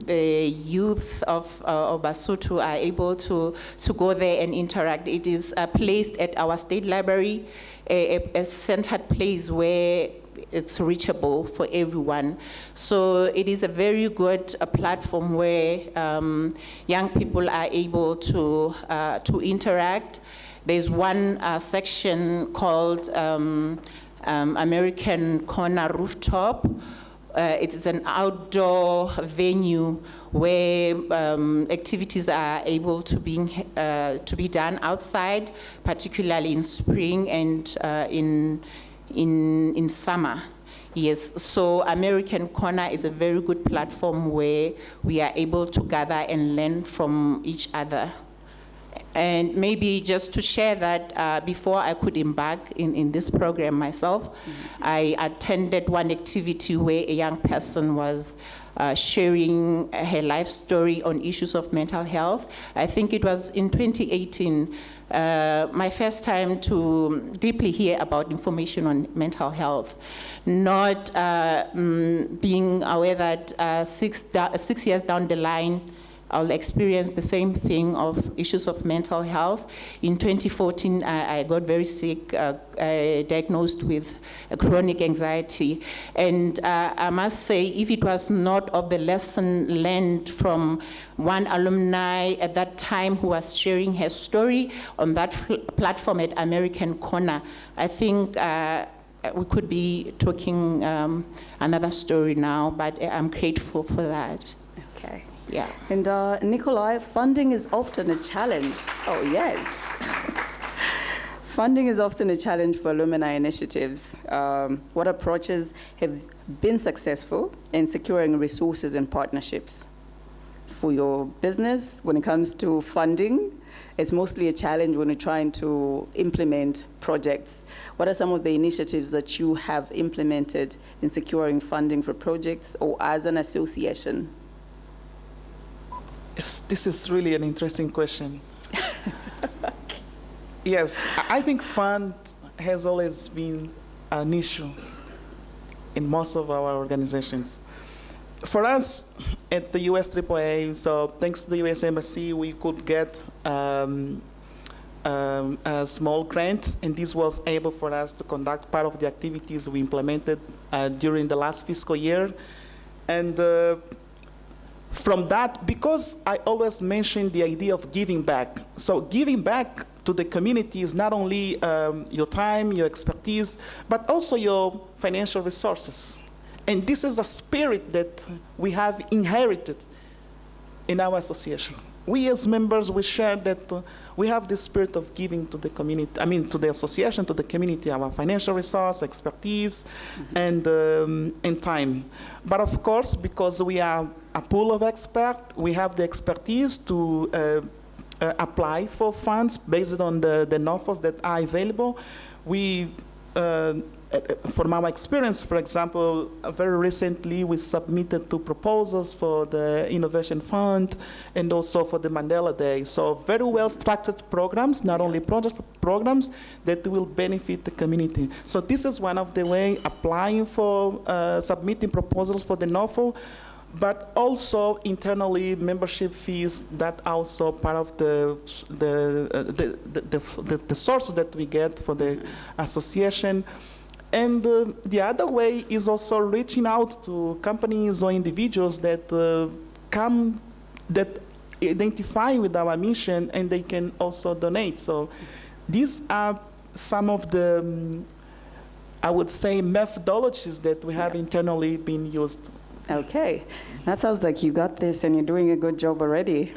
S8: the youth of Basotho are able to go there and interact. It is placed at our state library, a centered place where it's reachable for everyone. So it is a very good platform where young people are able to interact. There's one section called American Corner Rooftop. It is an outdoor venue where activities are able to be done outside, particularly in spring and in summer. Yes, so American Corner is a very good platform where we are able to gather and learn from each other. And maybe just to share that before I could embark in this program myself, I attended one activity where a young person was sharing her life story on issues of mental health. I think it was in 2018, my first time to deeply hear about information on mental health, not being aware that 6 years down the line, I'll experience the same thing of issues of mental health. In 2014, I got very sick, diagnosed with chronic anxiety. And I must say, if it was not of the lesson learned from one alumni at that time who was sharing her story on that platform at American Corner, I think we could be talking another story now, but I'm grateful for that.
S10: Okay.
S8: Yeah.
S10: And Nikolai, funding is often a challenge. Oh, yes. Funding is often a challenge for alumni initiatives. What approaches have been successful in securing resources and partnerships? For your business, when it comes to funding, it's mostly a challenge when you're trying to implement projects. What are some of the initiatives that you have implemented in securing funding for projects or as an association?
S9: Yes, this is really an interesting question. Yes, I think fund has always been an issue in most of our organizations. For us at the US AAA, so thanks to the US Embassy, we could get a small grant, and this was able for us to conduct part of the activities we implemented during the last fiscal year. And from that, because I always mention the idea of giving back. So giving back to the community is not only your time, your expertise, but also your financial resources. And this is a spirit that we have inherited in our association. We as members, we share that we have this spirit of giving to the community, to the association, to the community, our financial resource, expertise, and time. But of course, because we are a pool of experts, we have the expertise to apply for funds based on the NOFOs that are available. We from our experience, for example, very recently we submitted 2 proposals for the Innovation Fund and also for the Mandela Day. So very well structured programs, not only projects, programs that will benefit the community. So this is one of the ways, applying for, submitting proposals for the NOFO, but also internally membership fees that also part of the sources that we get for the association. And the other way is also reaching out to companies or individuals that that identify with our mission, and they can also donate. So these are some of the, I would say, methodologies that we have internally been used.
S10: Okay, that sounds like you got this and you're doing a good job already.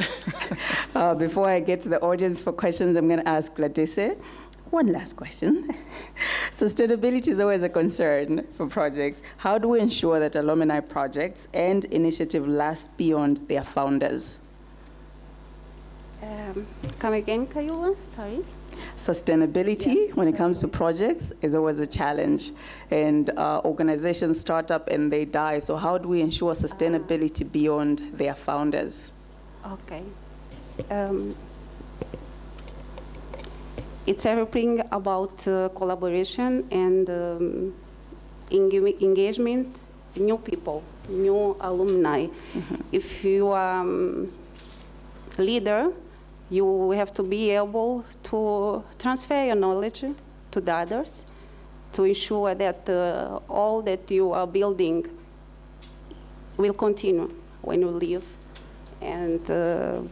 S10: Before I get to the audience for questions, I'm going to ask Gladys one last question. Sustainability is always a concern for projects. How do we ensure that alumni projects and initiatives last beyond their founders?
S11: Come again, Kayula? Sorry.
S10: Sustainability, when it comes to projects, is always a challenge. And organizations start up and they die. So how do we ensure sustainability beyond their founders?
S11: Okay. It's everything about collaboration and engagement, new people, new alumni. If you are a leader, you have to be able to transfer your knowledge to the others to ensure that all that you are building will continue when you leave. And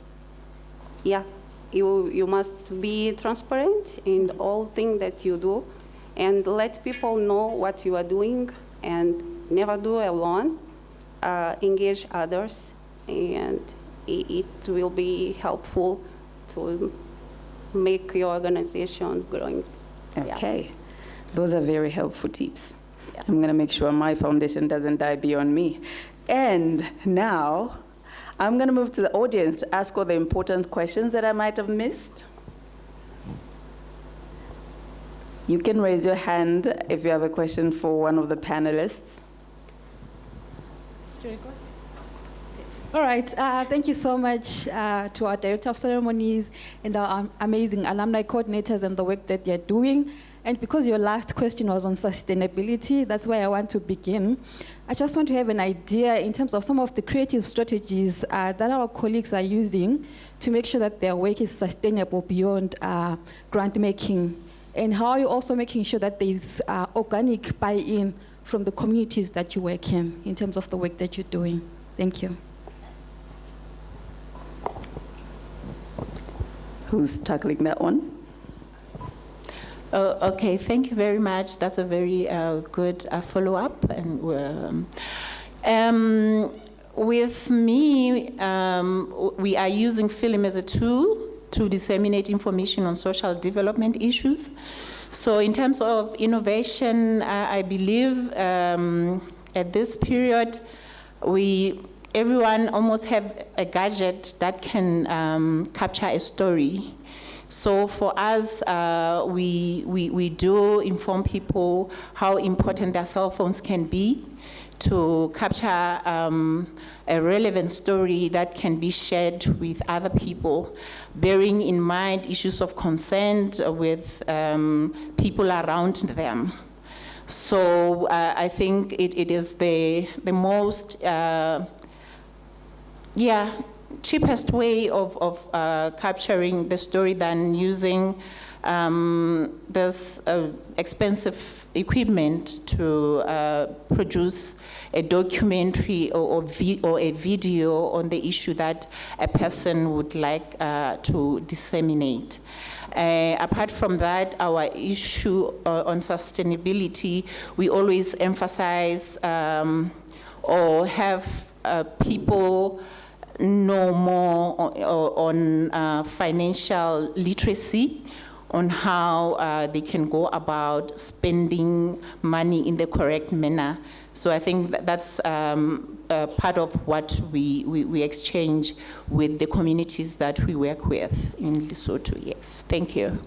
S11: you must be transparent in all things that you do and let people know what you are doing and never do alone. Engage others, and it will be helpful to make your organization growing.
S10: Okay, those are very helpful tips. I'm going to make sure my foundation doesn't die beyond me. And now, I'm going to move to the audience to ask all the important questions that I might have missed. You can raise your hand if you have a question for one of the panelists.
S12: All right, thank you so much to our Director of Ceremonies and our amazing alumni coordinators and the work that they're doing. And because your last question was on sustainability, that's where I want to begin. I just want to have an idea in terms of some of the creative strategies that our colleagues are using to make sure that their work is sustainable beyond grant making, and how are you also making sure that there's organic buy-in from the communities that you work in terms of the work that you're doing. Thank you.
S10: Who's tackling that one?
S8: Okay, thank you very much. That's a very good follow-up. And with me, we are using film as a tool to disseminate information on social development issues. So in terms of innovation, I believe at this period, everyone almost have a gadget that can capture a story. So for us, we do inform people how important their cell phones can be to capture a relevant story that can be shared with other people, bearing in mind issues of consent with people around them. So I think it is the most cheapest way of capturing the story than using this expensive equipment to produce a documentary or a video on the issue that a person would like to disseminate. Apart from that, our issue on sustainability, we always emphasize or have people know more on financial literacy, on how they can go about spending money in the correct manner. So I think that's part of what we exchange with the communities that we work with in Lesotho. Yes, thank you.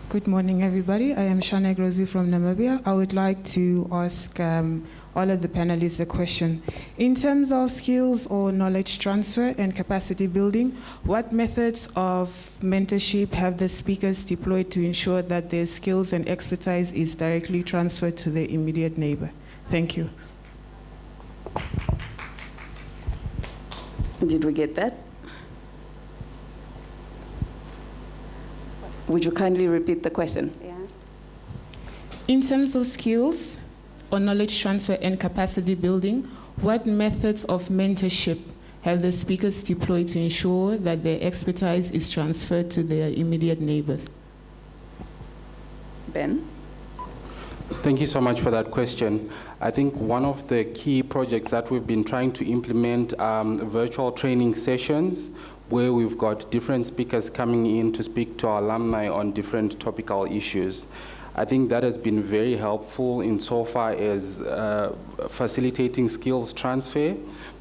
S13: Good morning, everybody. I am Shana Grozi from Namibia. I would like to ask all of the panelists a question. In terms of skills or knowledge transfer and capacity building, what methods of mentorship have the speakers deployed to ensure that their skills and expertise is directly transferred to their immediate neighbor? Thank you.
S10: Did we get that? Would you kindly repeat the question?
S11: Yeah.
S13: In terms of skills or knowledge transfer and capacity building, what methods of mentorship have the speakers deployed to ensure that their expertise is transferred to their immediate neighbors?
S10: Ben?
S7: Thank you so much for that question. I think one of the key projects that we've been trying to implement virtual training sessions where we've got different speakers coming in to speak to our alumni on different topical issues. I think that has been very helpful insofar as facilitating skills transfer,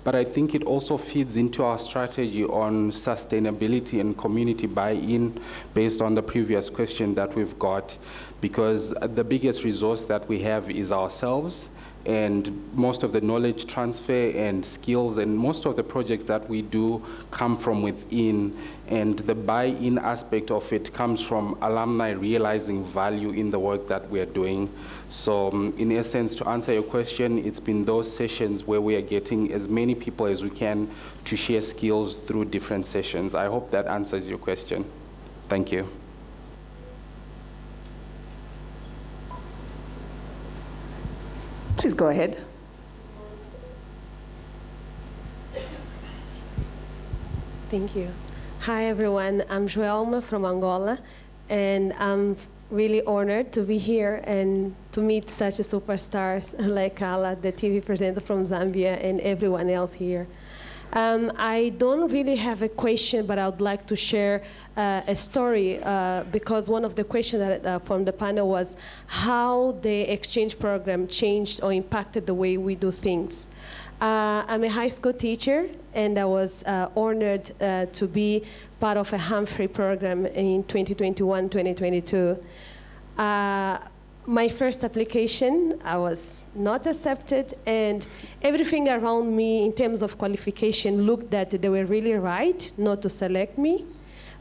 S7: but I think it also feeds into our strategy on sustainability and community buy-in based on the previous question that we've got, because the biggest resource that we have is ourselves, and most of the knowledge transfer and skills and most of the projects that we do come from within, and the buy-in aspect of it comes from alumni realizing value in the work that we're doing. So in essence, to answer your question, it's been those sessions where we are getting as many people as we can to share skills through different sessions. I hope that answers your question. Thank you.
S10: Please go ahead.
S3: Thank you. Hi, everyone. I'm Joelma from Angola, and I'm really honored to be here and to meet such superstars like Kala, the TV presenter from Zambia, and everyone else here. I don't really have a question, but I would like to share a story because one of the questions from the panel was how the exchange program changed or impacted the way we do things. I'm a high school teacher, and I was honored to be part of a Humphrey program in 2021-2022. my first application, I was not accepted, and everything around me in terms of qualification looked that they were really right not to select me.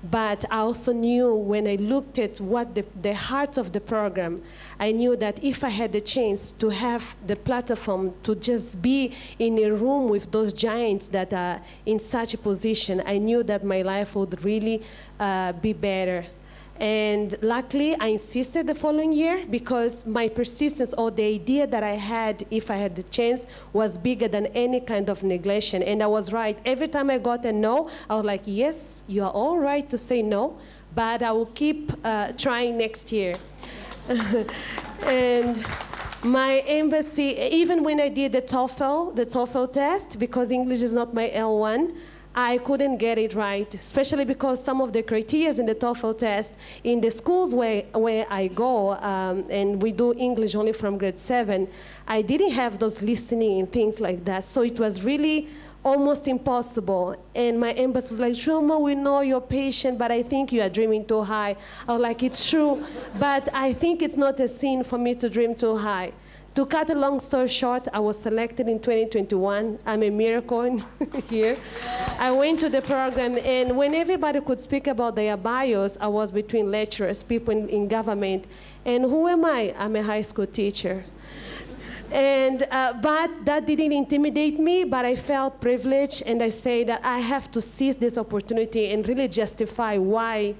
S3: But I also knew when I looked at what the heart of the program, I knew that if I had the chance to have the platform to just be in a room with those giants that are in such a position, I knew that my life would really be better. And luckily, I insisted the following year because my persistence or the idea that I had, if I had the chance, was bigger than any kind of neglection. And I was right. Every time I got a no, I was like, yes, you are all right to say no, but I will keep trying next year. And my embassy, even when I did the TOEFL test, because English is not my L1, I couldn't get it right, especially because some of the criteria in the TOEFL test in the schools where I go, and we do English only from grade 7, I didn't have those listening and things like that. So it was really almost impossible. And my embassy was like, Shulma, we know you're patient, but I think you are dreaming too high. I was like, it's true, but I think it's not a sin for me to dream too high. To cut a long story short, I was selected in 2021. I'm a miracle here. I went to the program, and when everybody could speak about their bios, I was between lecturers, people in government. And who am I? I'm a high school teacher. And, but that didn't intimidate me, but I felt privileged, and I say that I have to seize this opportunity and really justify why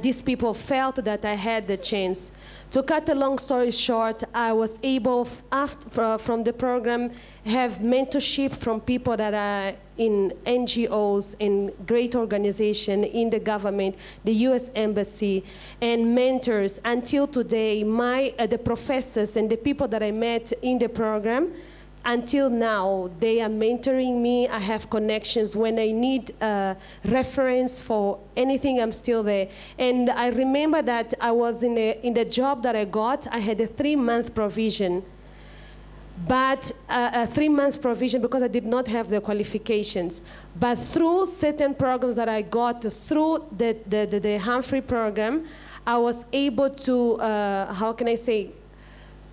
S3: these people felt that I had the chance. To cut a long story short, I was able, from the program, have mentorship from people that are in NGOs, in great organizations, in the government, the U.S. Embassy, and mentors. Until today, the professors and the people that I met in the program, until now, they are mentoring me. I have connections. When I need a reference for anything, I'm still there. And I remember that I was in the job that I got, I had a 3-month provision. But a 3-month provision because I did not have the qualifications. But through certain programs that I got, through the Humphrey program, I was able to, how can I say,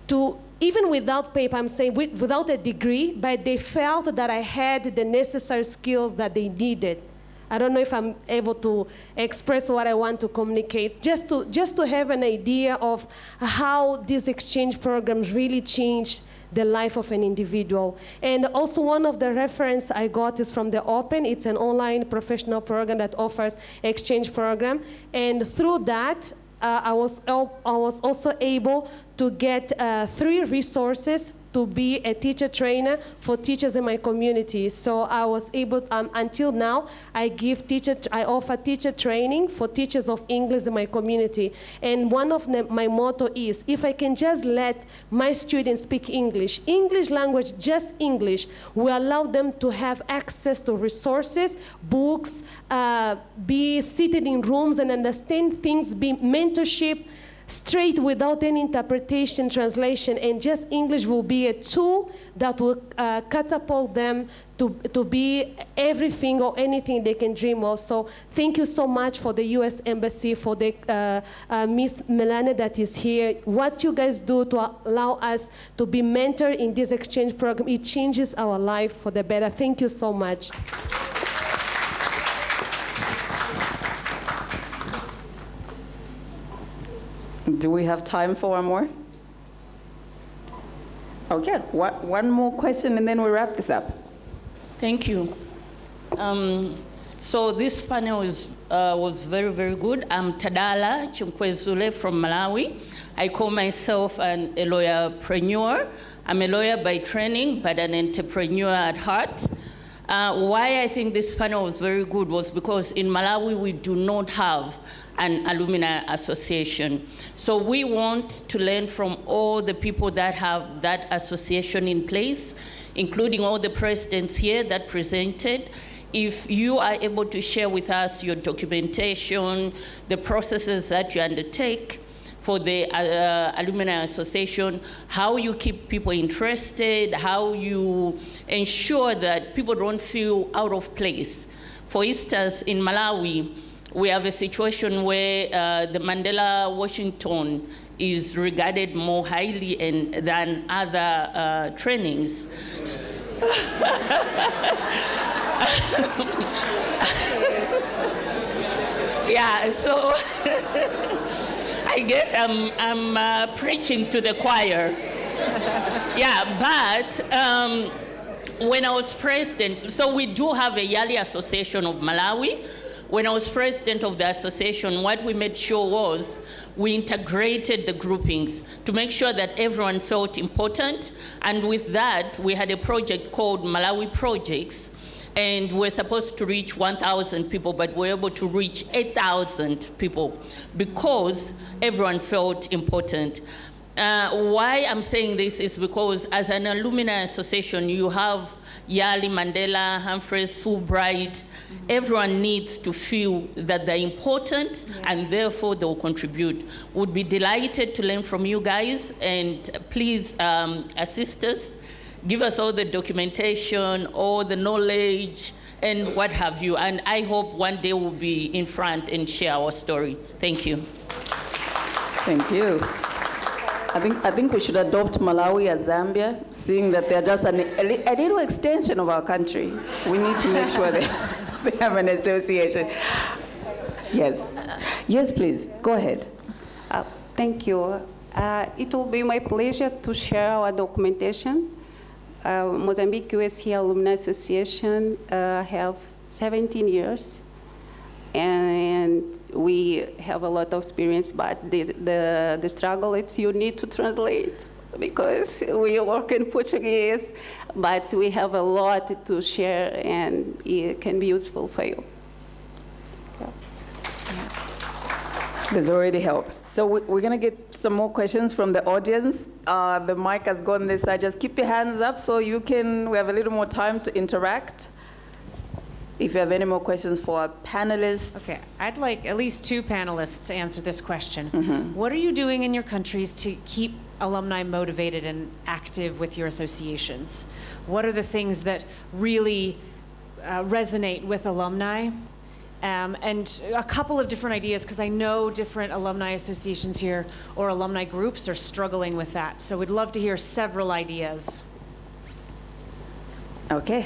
S3: to, even without paper, I'm saying without a degree, but they felt that I had the necessary skills that they needed. I don't know if I'm able to express what I want to communicate, just to have an idea of how these exchange programs really change the life of an individual. And also one of the reference I got is from the Open. It's an online professional program that offers exchange program. And through that, I was also able to get 3 resources to be a teacher trainer for teachers in my community. So I was able, until now, I offer teacher training for teachers of English in my community. And one of my motto is, if I can just let my students speak English language, just English, will allow them to have access to resources, books, be seated in rooms and understand things, be mentorship, straight without any interpretation, translation, and just English will be a tool that will catapult them to be everything or anything they can dream of. So thank you so much for the U.S. Embassy, for the Miss Melania that is here. What you guys do to allow us to be mentored in this exchange program, it changes our life for the better. Thank you so much.
S10: Do we have time for one more? Okay, one more question and then we wrap this up.
S14: Thank you. So this panel was very, very good. I'm Tadala Chimkwezule from Malawi. I call myself a lawyerpreneur. I'm a lawyer by training, but an entrepreneur at heart. Why I think this panel was very good was because in Malawi we do not have an alumni association. So we want to learn from all the people that have that association in place, including all the presidents here that presented. If you are able to share with us your documentation, the processes that you undertake for the Alumni Association, how you keep people interested, how you ensure that people don't feel out of place. For instance, in Malawi, we have a situation where the Mandela Washington is regarded more highly than other trainings. Yeah, so I guess I'm preaching to the choir. Yeah, but when I was president, so we do have a Yali Association of Malawi. When I was president of the association, what we made sure was we integrated the groupings to make sure that everyone felt important. And with that, we had a project called Malawi Projects, and we're supposed to reach 1,000 people, but we're able to reach 8,000 people because everyone felt important. Why I'm saying this is because as an alumni association, you have Yali, Mandela, Humphreys, Fulbright. Everyone needs to feel that they're important and therefore they will contribute. Would be delighted to learn from you guys, and please assist us. Give us all the documentation, all the knowledge, and what have you. And I hope one day we'll be in front and share our story. Thank you.
S10: Thank you. I think we should adopt Malawi as Zambia, seeing that they're just a little extension of our country. We need to make sure they have an association. Yes. Yes, please. Go ahead.
S11: Thank you. It will be my pleasure to share our documentation. Mozambique USC Alumni Association have 17 years. And we have a lot of experience, but the struggle is you need to translate because we work in Portuguese, but we have a lot to share and it can be useful for you.
S10: There's already help. So we're going to get some more questions from the audience. The mic has gone this side. Just keep your hands up so we have a little more time to interact. If you have any more questions for our panelists.
S4: Okay, I'd like at least two panelists to answer this question.
S10: Mm-hmm.
S4: What are you doing in your countries to keep alumni motivated and active with your associations? What are the things that really resonate with alumni? And a couple of different ideas, because I know different alumni associations here or alumni groups are struggling with that. So we'd love to hear several ideas.
S10: Okay.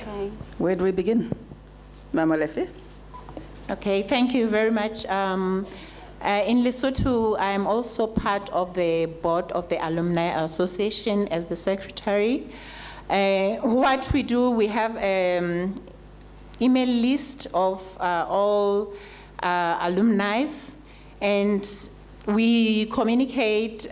S10: Where do we begin? Mama Lefe?
S8: Okay, thank you very much. In Lesotho, I am also part of the board of the Alumni Association as the secretary. What we do, we have an email list of all alumni, and we communicate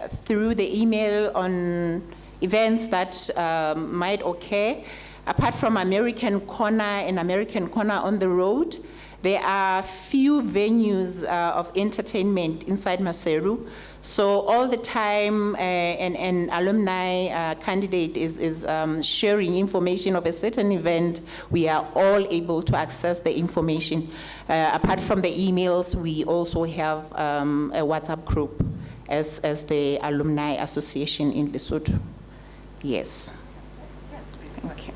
S8: through the email on events that might occur. Apart from American Corner and American Corner on the Road, there are few venues of entertainment inside Maseru. So all the time, an alumni candidate is sharing information of a certain event. We are all able to access the information. Apart from the emails, we also have a WhatsApp group as the Alumni Association in Lesotho. Yes. Thank you.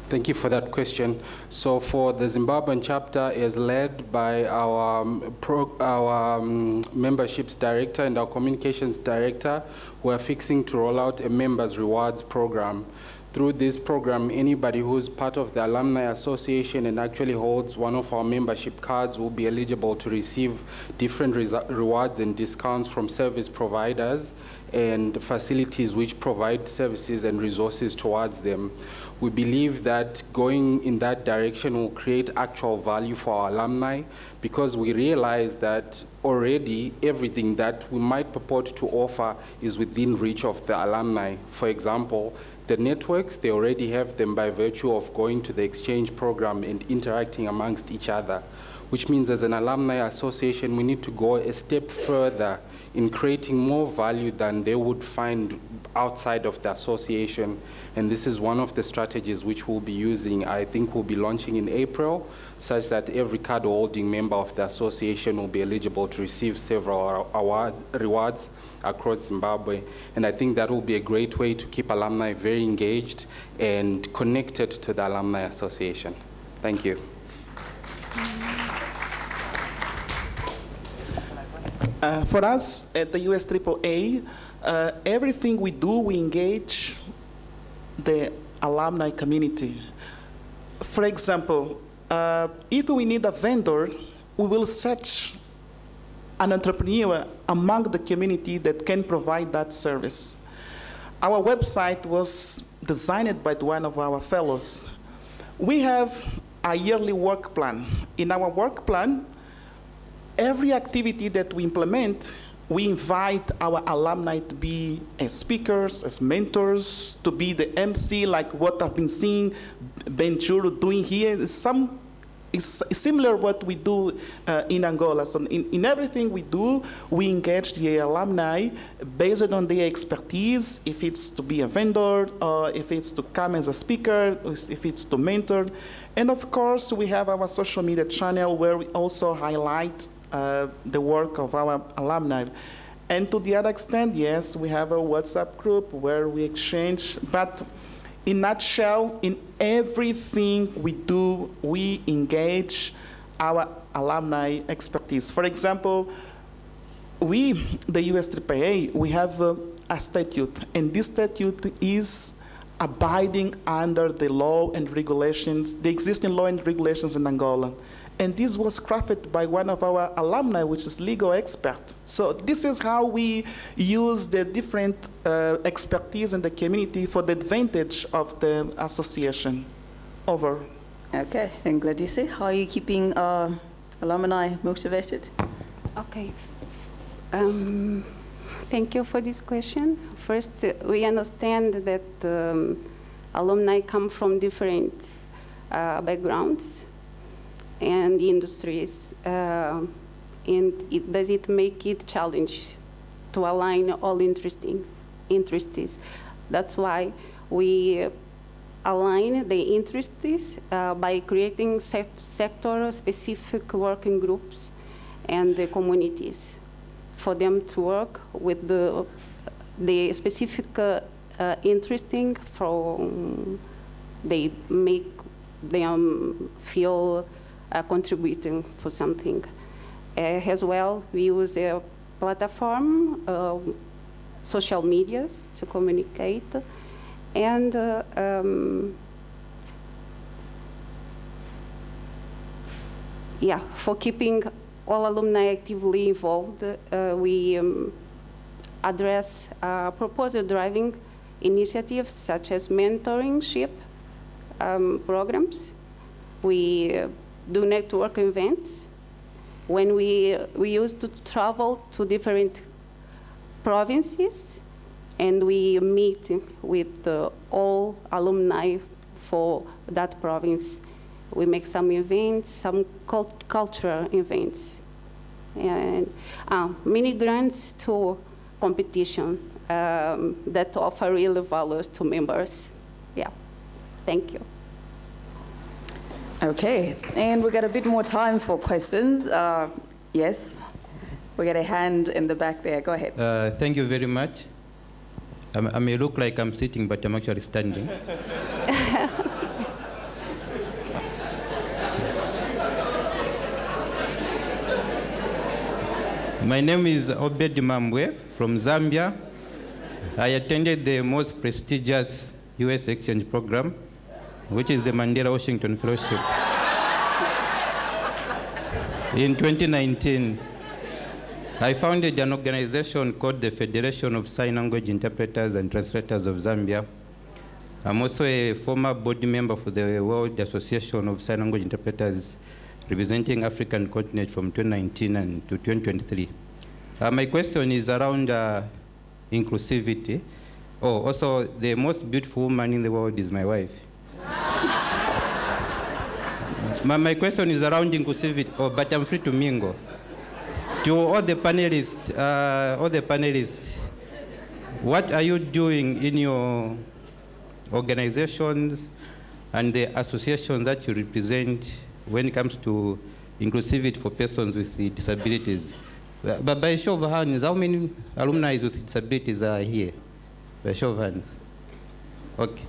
S7: Thank you for that question. So for the Zimbabwean chapter is led by our memberships director and our communications director, who are fixing to roll out a members rewards program. Through this program, anybody who's part of the Alumni Association and actually holds one of our membership cards will be eligible to receive different rewards and discounts from service providers and facilities which provide services and resources towards them. We believe that going in that direction will create actual value for our alumni, because we realize that already everything that we might purport to offer is within reach of the alumni. For example, the networks, they already have them by virtue of going to the exchange program and interacting amongst each other, which means as an alumni association, we need to go a step further in creating more value than they would find outside of the association. And this is one of the strategies which we'll be using. I think we'll be launching in April, such that every card holding member of the association will be eligible to receive several rewards across Zimbabwe. And I think that will be a great way to keep alumni very engaged and connected to the Alumni Association. Thank you.
S9: For us at the USAAA, everything we do, we engage the alumni community. For example, if we need a vendor, we will search an entrepreneur among the community that can provide that service. Our website was designed by one of our fellows. We have a yearly work plan. In our work plan, every activity that we implement, we invite our alumni to be as speakers, as mentors, to be the MC, like what I've been seeing Ben Churu doing here. It's similar what we do in Angola. So in everything we do, we engage the alumni based on their expertise, if it's to be a vendor, or if it's to come as a speaker, if it's to mentor. And of course, we have our social media channel where we also highlight the work of our alumni. And to the other extent, yes, we have a WhatsApp group where we exchange, but in a nutshell, in everything we do, we engage our alumni expertise. For example, we, the USAAA, we have a statute, and this statute is abiding under the law and regulations, the existing law and regulations in Angola. And this was crafted by one of our alumni, which is legal expert. So this is how we use the different expertise in the community for the advantage of the association. Over.
S10: Okay, and Gladys, how are you keeping alumni motivated?
S11: Okay. Thank you for this question. First, we understand that alumni come from different backgrounds and industries, and does it make it challenge to align all interests? That's why we align the interests by creating sector-specific working groups and the communities for them to work with the specific interesting from they make them feel contributing for something. As well, we use a platform, social medias to communicate, and for keeping all alumni actively involved, we address proposal driving initiatives such as mentorship programs. We do network events. When we used to travel to different provinces, and we meet with all alumni for that province. We make some events, some cultural events, and many grants to competition that offer real value to members. Yeah, thank you.
S10: Okay, and we got a bit more time for questions. Yes, we got a hand in the back there. Go ahead.
S15: Thank you very much. I may look like I'm sitting, but I'm actually standing. My name is Obed Mambwe from Zambia. I attended the most prestigious U.S. exchange program, which is the Mandela Washington Fellowship. In 2019, I founded an organization called the Federation of Sign Language Interpreters and Translators of Zambia. I'm also a former board member for the World Association of Sign Language Interpreters, representing African continent from 2019 and to 2023. My question is around inclusivity. Oh, also, the most beautiful woman in the world is my wife. My question is around inclusivity, but I'm free to mingle. To all the panelists, what are you doing in your organizations and the associations that you represent when it comes to inclusivity for persons with disabilities? But by show of hands, how many alumni with disabilities are here? By show of hands. Okay.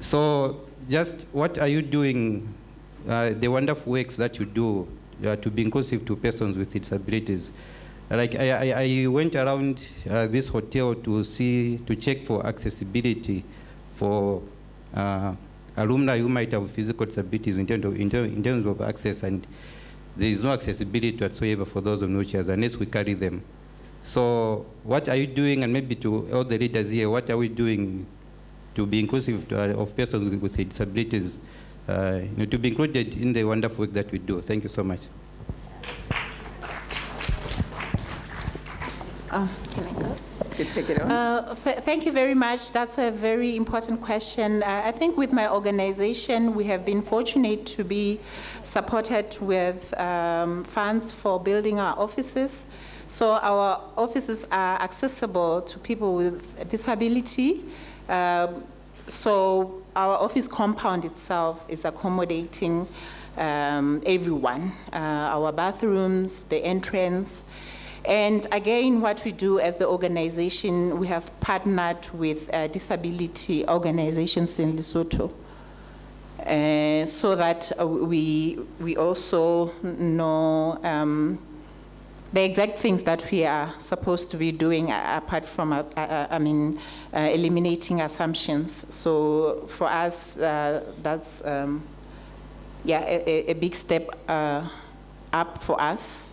S15: So just what are you doing, the wonderful works that you do to be inclusive to persons with disabilities? Like I went around this hotel to check for accessibility for alumni who might have physical disabilities in terms of access, and there is no accessibility whatsoever for those on wheelchairs unless we carry them. So what are you doing, and maybe to all the leaders here, what are we doing to be inclusive of persons with disabilities, to be included in the wonderful work that we do? Thank you so much.
S8: Can I go?
S10: You take it on.
S8: Thank you very much. That's a very important question. I think with my organization, we have been fortunate to be supported with funds for building our offices. So our offices are accessible to people with disability. So our office compound itself is accommodating everyone. Our bathrooms, the entrance. And again, what we do as the organization, we have partnered with disability organizations in Lesotho, so that we also know the exact things that we are supposed to be doing, apart from eliminating assumptions. So for us, that's a big step up for us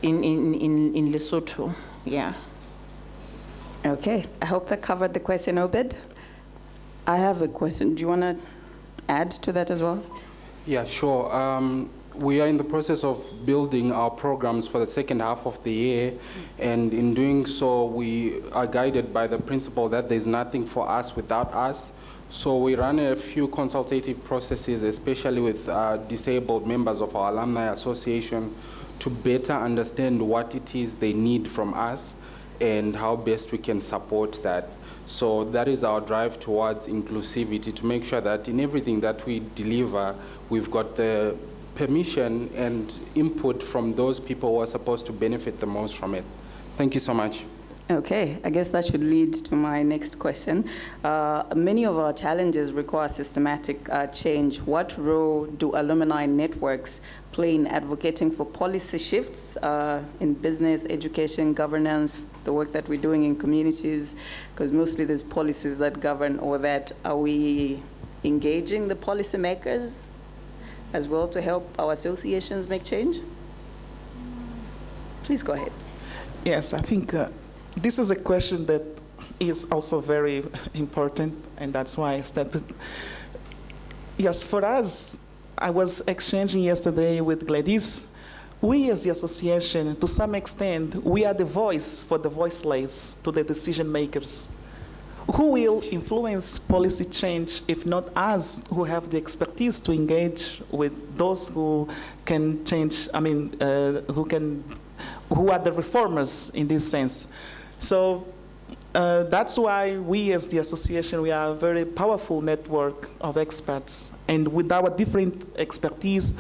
S8: in Lesotho, yeah.
S10: Okay, I hope that covered the question, Obed. I have a question. Do you want to add to that as well?
S7: Yeah, sure. We are in the process of building our programs for the second half of the year, and in doing so, we are guided by the principle that there's nothing for us without us. So we run a few consultative processes, especially with disabled members of our alumni association, to better understand what it is they need from us and how best we can support that. So that is our drive towards inclusivity, to make sure that in everything that we deliver, we've got the permission and input from those people who are supposed to benefit the most from it. Thank you so much.
S10: Okay, I guess that should lead to my next question. Many of our challenges require systematic change. What role do alumni networks play in advocating for policy shifts in business, education, governance, the work that we're doing in communities? Because mostly there's policies that govern all that. Are we engaging the policymakers as well to help our associations make change? Please go ahead.
S9: Yes, I think this is a question that is also very important, and that's why I stepped in. Yes, for us, I was exchanging yesterday with Gladys. We as the association, to some extent, we are the voice for the voiceless to the decision makers. Who will influence policy change if not us, who have the expertise to engage with those who can change, who are the reformers in this sense? So that's why we as the association, we are a very powerful network of experts. And with our different expertise,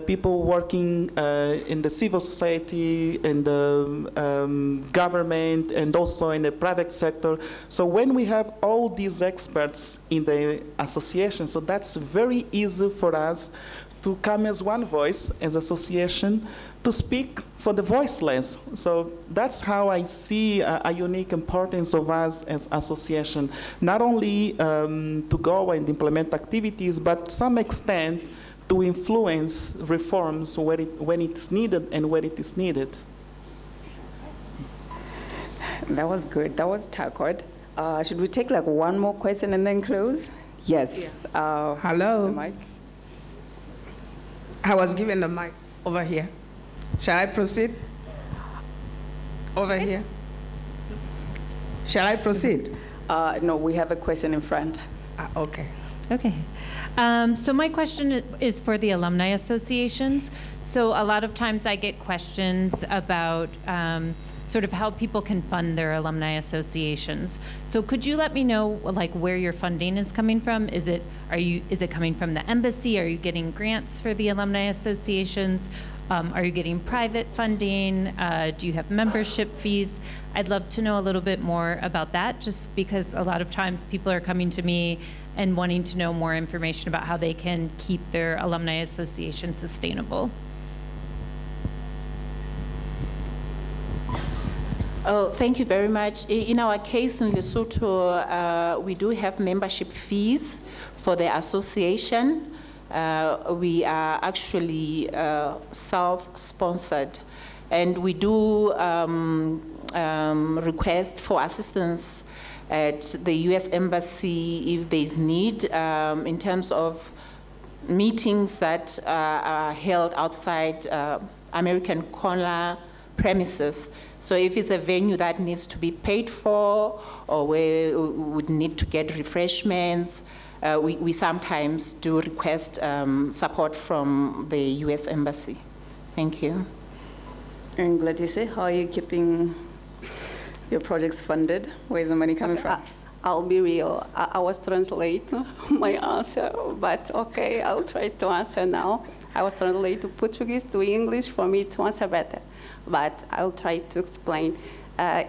S9: people working in the civil society, in the government, and also in the private sector. So when we have all these experts in the association, so that's very easy for us to come as one voice, as association, to speak for the voiceless. So that's how I see a unique importance of us as association, not only to go and implement activities, but to some extent to influence reforms when it's needed and where it is needed.
S10: That was good. That was Takot. Should we take like one more question and then close? Yes. Yeah.
S16: Hello.
S10: The mic.
S16: I was given the mic over here. Shall I proceed? Over here. Shall I proceed?
S10: No, we have a question in front.
S16: Okay.
S5: Okay. So my question is for the alumni associations. So a lot of times I get questions about sort of how people can fund their alumni associations. So could you let me know like where your funding is coming from? Is it coming from the embassy? Are you getting grants for the alumni associations? Are you getting private funding? Do you have membership fees? I'd love to know a little bit more about that, just because a lot of times people are coming to me and wanting to know more information about how they can keep their alumni association sustainable.
S8: Oh, thank you very much. In our case in Lesotho, we do have membership fees for the association. We are actually self-sponsored, and we do request for assistance at the U.S. Embassy if there's need in terms of meetings that are held outside American Corner premises. So if it's a venue that needs to be paid for, or where we would need to get refreshments, we sometimes do request support from the U.S. Embassy. Thank you.
S10: And Gladys, how are you keeping your projects funded? Where's the money coming from?
S11: I'll be real. I was translating my answer, but okay, I'll try to answer now. I was translating to Portuguese to English for me to answer better, but I'll try to explain.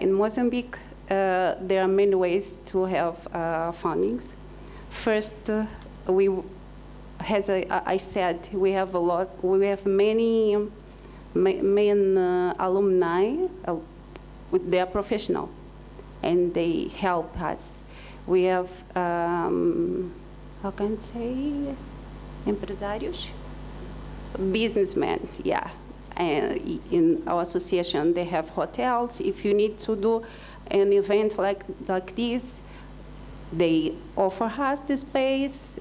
S11: In Mozambique, there are many ways to have fundings. First, as I said, we have many alumni. They are professional, and they help us. We have, how can I say, empresários? Businessmen, yeah. And in our association, they have hotels. If you need to do an event like this, they offer us the space,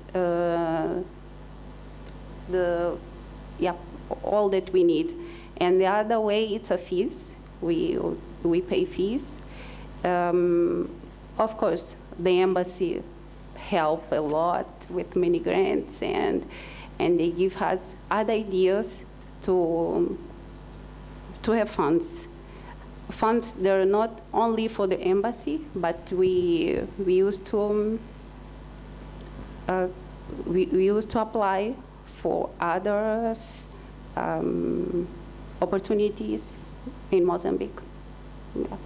S11: all that we need. And the other way, it's a fees. We pay fees. Of course, the embassy help a lot with many grants, and they give us other ideas to have funds. Funds, they're not only for the embassy, but we used to apply for others opportunities in Mozambique. Yeah.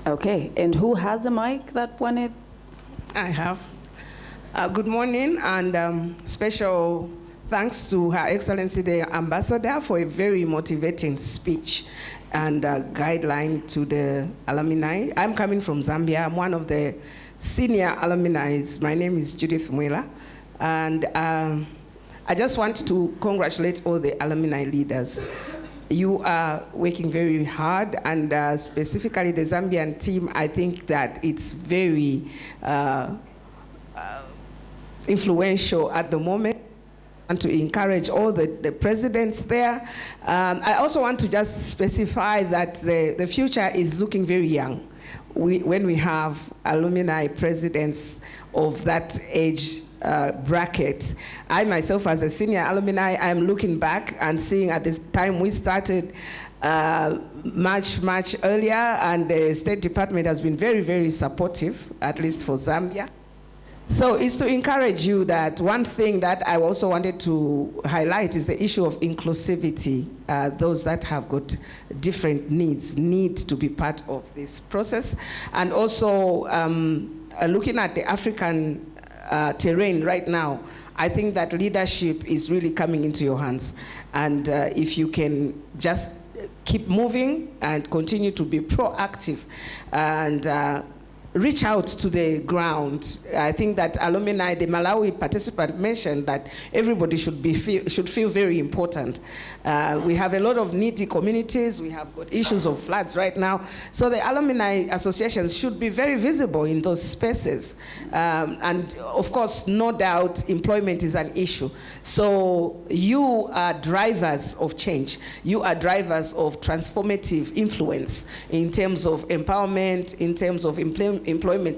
S10: Okay, and who has a mic that wanted?
S16: I have. Good morning, and special thanks to Her Excellency the Ambassador for a very motivating speech and guideline to the alumni. I'm coming from Zambia. I'm one of the senior alumni. My name is Judith Mwela, and I just want to congratulate all the alumni leaders. You are working very hard, and specifically the Zambian team, I think that it's very influential at the moment, and to encourage all the presidents there. I also want to just specify that the future is looking very young. When we have alumni presidents of that age bracket. I myself, as a senior alumni, I'm looking back and seeing at this time we started much earlier, and the State Department has been very, very supportive, at least for Zambia. So it's to encourage you that one thing that I also wanted to highlight is the issue of inclusivity. Those that have got different needs need to be part of this process. And also looking at the African terrain right now, I think that leadership is really coming into your hands. And if you can just keep moving and continue to be proactive and reach out to the ground. I think that alumni, the Malawi participant mentioned that everybody should feel very important. We have a lot of needy communities. We have got issues of floods right now. So the alumni associations should be very visible in those spaces. And of course, no doubt, employment is an issue. So you are drivers of change. You are drivers of transformative influence in terms of empowerment, in terms of employment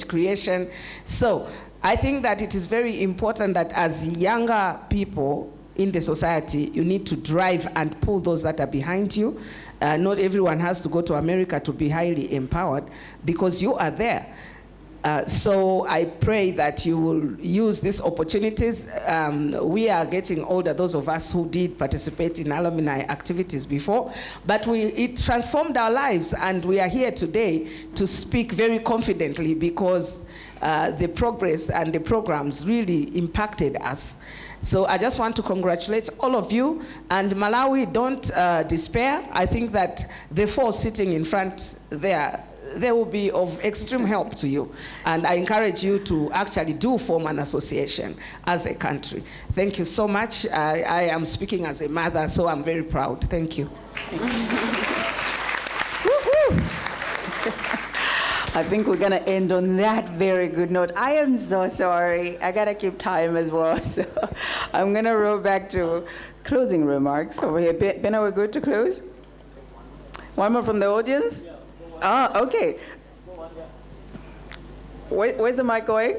S16: creation. So I think that it is very important that as younger people in the society, you need to drive and pull those that are behind you. Not everyone has to go to America to be highly empowered, because you are there. So I pray that you will use these opportunities. We are getting older, those of us who did participate in alumni activities before, but it transformed our lives, and we are here today to speak very confidently because the progress and the programs really impacted us. So I just want to congratulate all of you. And Malawi, don't despair. I think that the four sitting in front there, they will be of extreme help to you. And I encourage you to actually do form an association as a country. Thank you so much. I am speaking as a mother, so I'm very proud. Thank you.
S2: I think we're going to end on that very good note. I am so sorry. I got to keep time as well. So I'm going to roll back to closing remarks over here. Ben, are we good to close? One more from the audience? Ah, okay. Where's the mic going?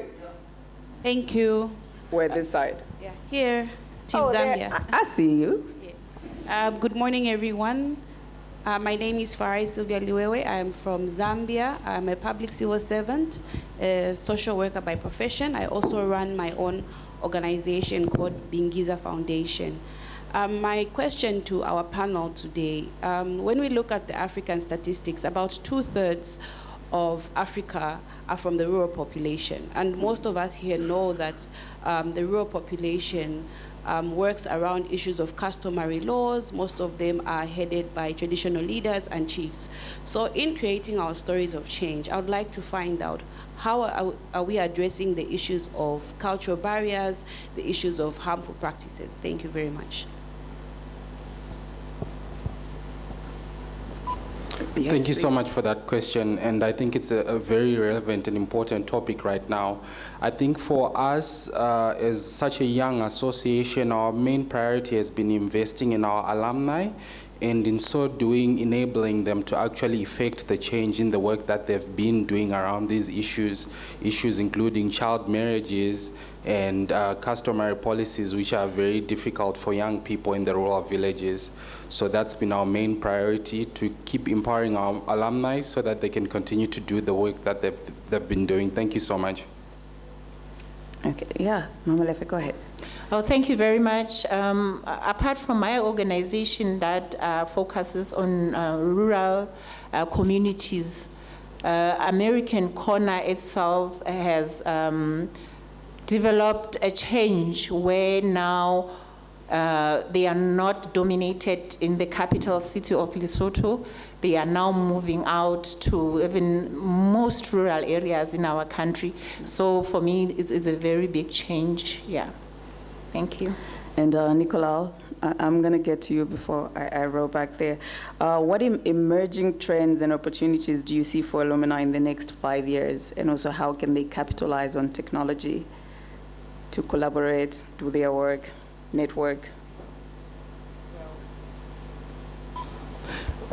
S17: Thank you.
S2: Where, this side?
S17: Yeah, here, Team
S2: Oh, there.
S17: Zambia.
S2: I see you.
S17: Good morning, everyone. My name is Farai Sylvia Liwewe. I'm from Zambia. I'm a public civil servant, a social worker by profession. I also run my own organization called Bingiza Foundation. My question to our panel today, when we look at the African statistics, about 2/3 of Africa are from the rural population. And most of us here know that the rural population works around issues of customary laws. Most of them are headed by traditional leaders and chiefs. So in creating our stories of change, I would like to find out how are we addressing the issues of cultural barriers, the issues of harmful practices. Thank you very much.
S2: Yes,
S7: Thank you so
S2: please.
S7: much for that question, and I think it's a very relevant and important topic right now. I think for us, as such a young association, our main priority has been investing in our alumni, and in so doing, enabling them to actually effect the change in the work that they've been doing around these issues including child marriages and customary policies, which are very difficult for young people in the rural villages. So that's been our main priority, to keep empowering our alumni so that they can continue to do the work that they've been doing. Thank you so much.
S2: Okay, yeah, Mama Lefe, go ahead.
S8: Oh, thank you very much. Apart from my organization that focuses on rural communities, American Corner itself has developed a change where now they are not dominated in the capital city of Lesotho. They are now moving out to even most rural areas in our country. So for me, it's a very big change, yeah. Thank you.
S2: And Nicolau, I'm going to get to you before I roll back there. What emerging trends and opportunities do you see for alumni in the next 5 years? And also, how can they capitalize on technology to collaborate, do their work, network?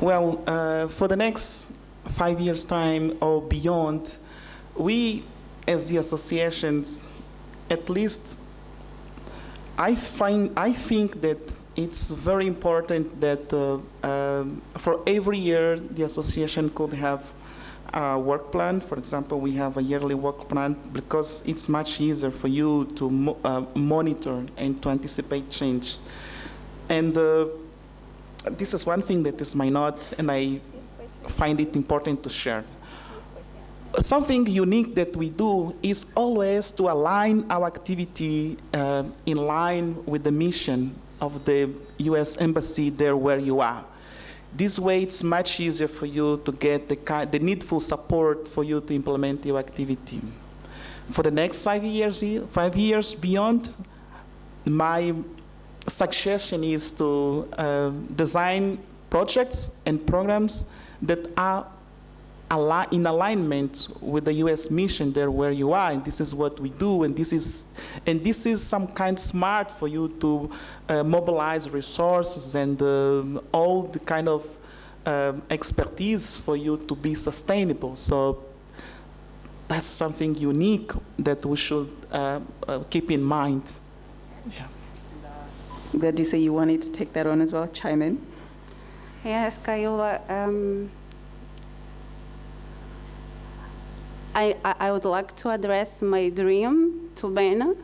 S9: Well, for the next 5 years' time or beyond, we, as the associations, at least I think that it's very important that for every year the association could have a work plan. For example, we have a yearly work plan because it's much easier for you to monitor and to anticipate changes. And this is one thing that is my note, and I find it important to share. Something unique that we do is always to align our activity in line with the mission of the U.S. Embassy there where you are. This way, it's much easier for you to get the needful support for you to implement your activity. For the next 5 years beyond, my suggestion is to design projects and programs that are in alignment with the U.S. mission there where you are, and this is what we do, and this is some kind smart for you to mobilize resources and all the kind of expertise for you to be sustainable. So that's something unique that we should keep in mind. Yeah.
S2: Gladys, you wanted to take that on as well, chime in?
S11: Yes, Kayola. I would like to address my dream to Ben.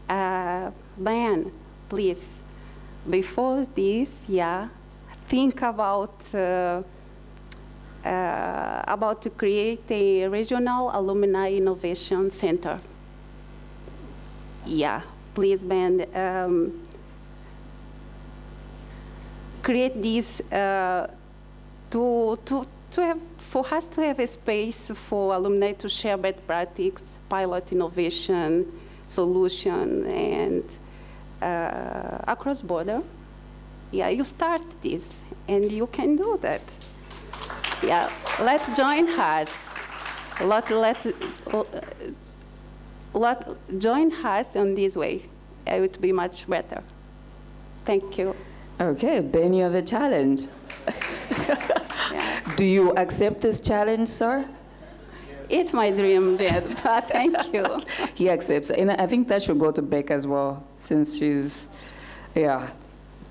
S11: Ben, please, before this, think about to create a regional alumni innovation center. Yeah, please, Ben, create this for us to have a space for alumni to share best practice, pilot innovation, solution, and across border. Yeah, you start this, and you can do that. Yeah, let's join us. Join us in this way. It would be much better. Thank you.
S10: Okay, Ben, you have a challenge. Do you accept this challenge, sir?
S11: It's my dream, Dad, but thank you.
S10: He accepts. And I think that should go to Beck as well, since she's,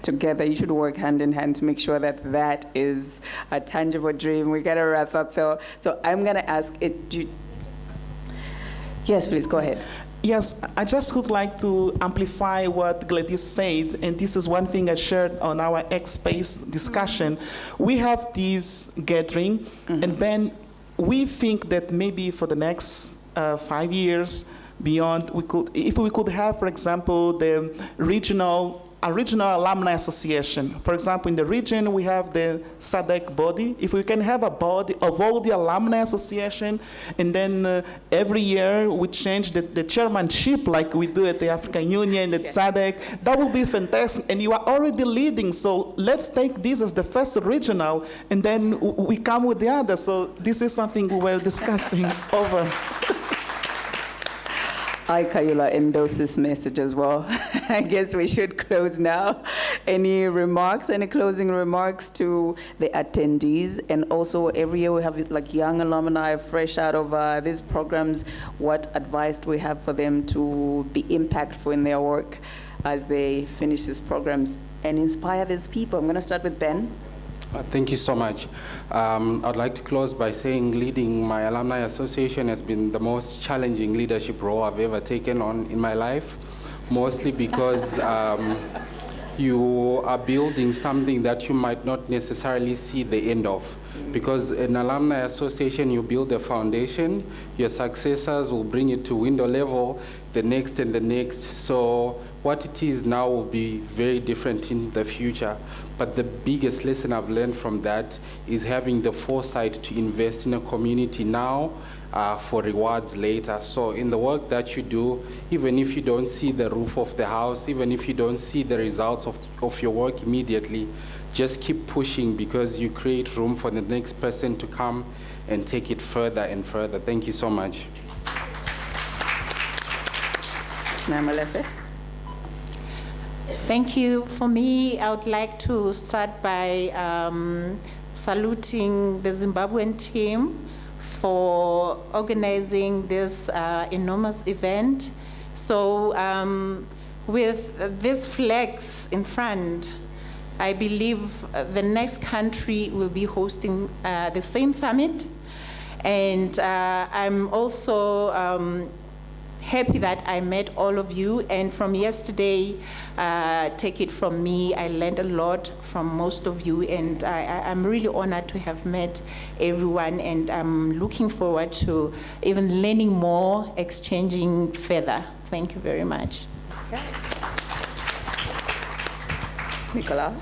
S10: together. You should work hand in hand to make sure that that is a tangible dream. We got to wrap up, though. So I'm going to ask it. Yes, please, go ahead.
S9: Yes, I just would like to amplify what Gladys said, and this is one thing I shared on our X-Space discussion. We have this gathering, and then we think that maybe for the next 5 years beyond, if we could have, for example, the regional alumni association. For example, in the region, we have the SADC body. If we can have a body of all the alumni association, and then every year we change the chairmanship like we do at the African Union, at SADC, that would be fantastic. And you are already leading, so let's take this as the first regional, and then we come with the others. So this is something we were discussing over.
S10: I, Kayula, endorse this message as well. I guess we should close now. Any closing remarks to the attendees? And also, every year we have like young alumni fresh out of these programs. What advice do we have for them to be impactful in their work as they finish these programs and inspire these people? I'm going to start with Ben.
S7: Thank you so much. I'd like to close by saying leading my alumni association has been the most challenging leadership role I've ever taken on in my life, mostly because you are building something that you might not necessarily see the end of. Because an alumni association, you build a foundation, your successors will bring it to window level, the next and the next. So what it is now will be very different in the future. But the biggest lesson I've learned from that is having the foresight to invest in a community now for rewards later. So in the work that you do, even if you don't see the roof of the house, even if you don't see the results of your work immediately, just keep pushing, because you create room for the next person to come and take it further and further. Thank you so much.
S10: Namalefe.
S8: Thank you. For me, I would like to start by saluting the Zimbabwean team for organizing this enormous event. So with these flags in front, I believe the next country will be hosting the same summit. And I'm also happy that I met all of you, and from yesterday, take it from me, I learned a lot from most of you, and I'm really honored to have met everyone, and I'm looking forward to even learning more, exchanging further. Thank you very much.
S10: Nicola?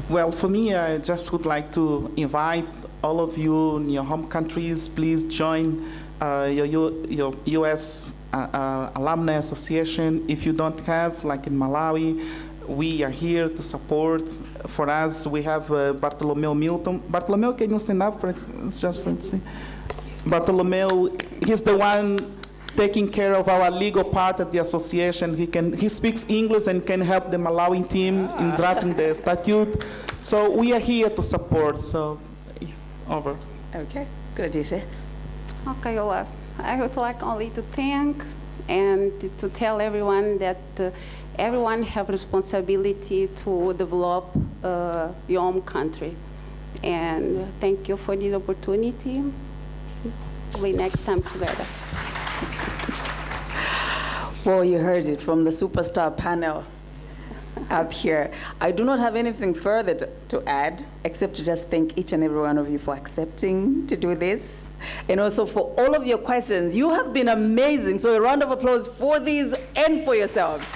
S9: Well, for me, I just would like to invite all of you in your home countries, please join your U.S. Alumni Association. If you don't have, like in Malawi, we are here to support. For us, we have Bartolomeu Milton. Bartolomeu, can you stand up? Just for see. Bartolomeu, he's the one taking care of our legal part at the association. He speaks English and can help the Malawi team in drafting the statute. So we are here to support. So, over.
S10: Okay, good, Dise.
S11: Okay, well, I would like only to thank and to tell everyone that everyone have responsibility to develop your own country. And thank you for this opportunity. We next time together.
S10: Well, you heard it from the superstar panel. up here. I do not have anything further to add, except to just thank each and every one of you for accepting to do this. And also for all of your questions. You have been amazing. So a round of applause for these and for yourselves.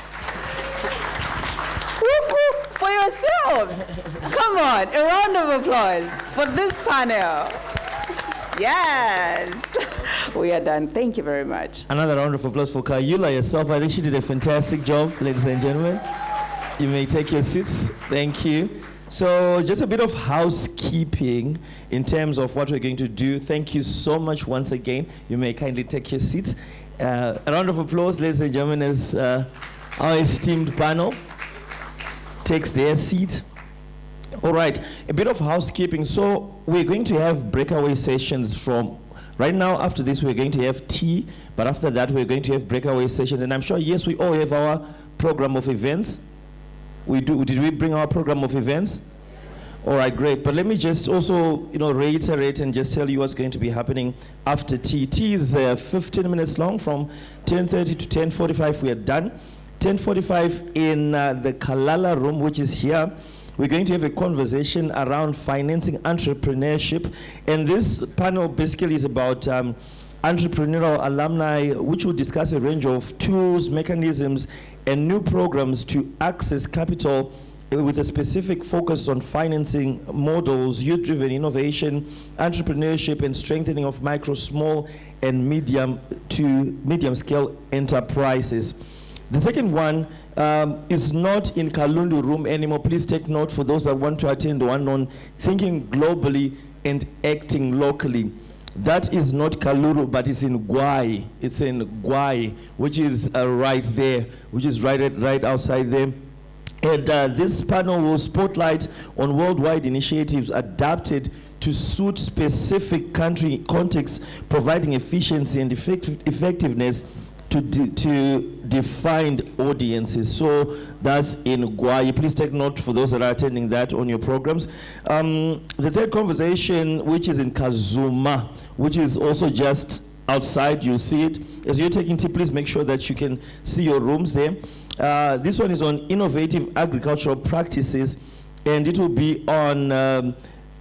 S10: Whoop, whoop, for yourselves. Come on, a round of applause for this panel. Yes. We are done. Thank you very much.
S1: Another round of applause for Kayula yourself. I think she did a fantastic job, ladies and gentlemen. You may take your seats. Thank you. So just a bit of housekeeping in terms of what we're going to do. Thank you so much once again. You may kindly take your seats. A round of applause, ladies and gentlemen, as our esteemed panel takes their seat. All right, a bit of housekeeping. So we're going to have breakaway sessions from right now. After this, we're going to have tea, but after that, we're going to have breakaway sessions. And I'm sure, yes, we all have our program of events. We do. Did we bring our program of events? All right, great. But let me just also, reiterate and just tell you what's going to be happening after tea. Tea is 15 minutes long, from 10:30 to 10:45. We are done. 10:45 in the Kalala room, which is here. We're going to have a conversation around financing entrepreneurship. And this panel basically is about entrepreneurial alumni, which will discuss a range of tools, mechanisms, and new programs to access capital with a specific focus on financing models, youth-driven innovation, entrepreneurship, and strengthening of micro, small, and medium to medium-scale enterprises. The second one is not in Kalundu room anymore. Please take note for those that want to attend the one on thinking globally and acting locally. That is not Kaluru, but it's in Gwai. It's in Gwai, which is right there, which is right outside there. And this panel will spotlight on worldwide initiatives adapted to suit specific country contexts, providing efficiency and effectiveness to defined audiences. So that's in Gwai. Please take note for those that are attending that on your programs. The third conversation, which is in Kazuma, which is also just outside, you'll see it. As you're taking tea, please make sure that you can see your rooms there. This one is on innovative agricultural practices, and it will be on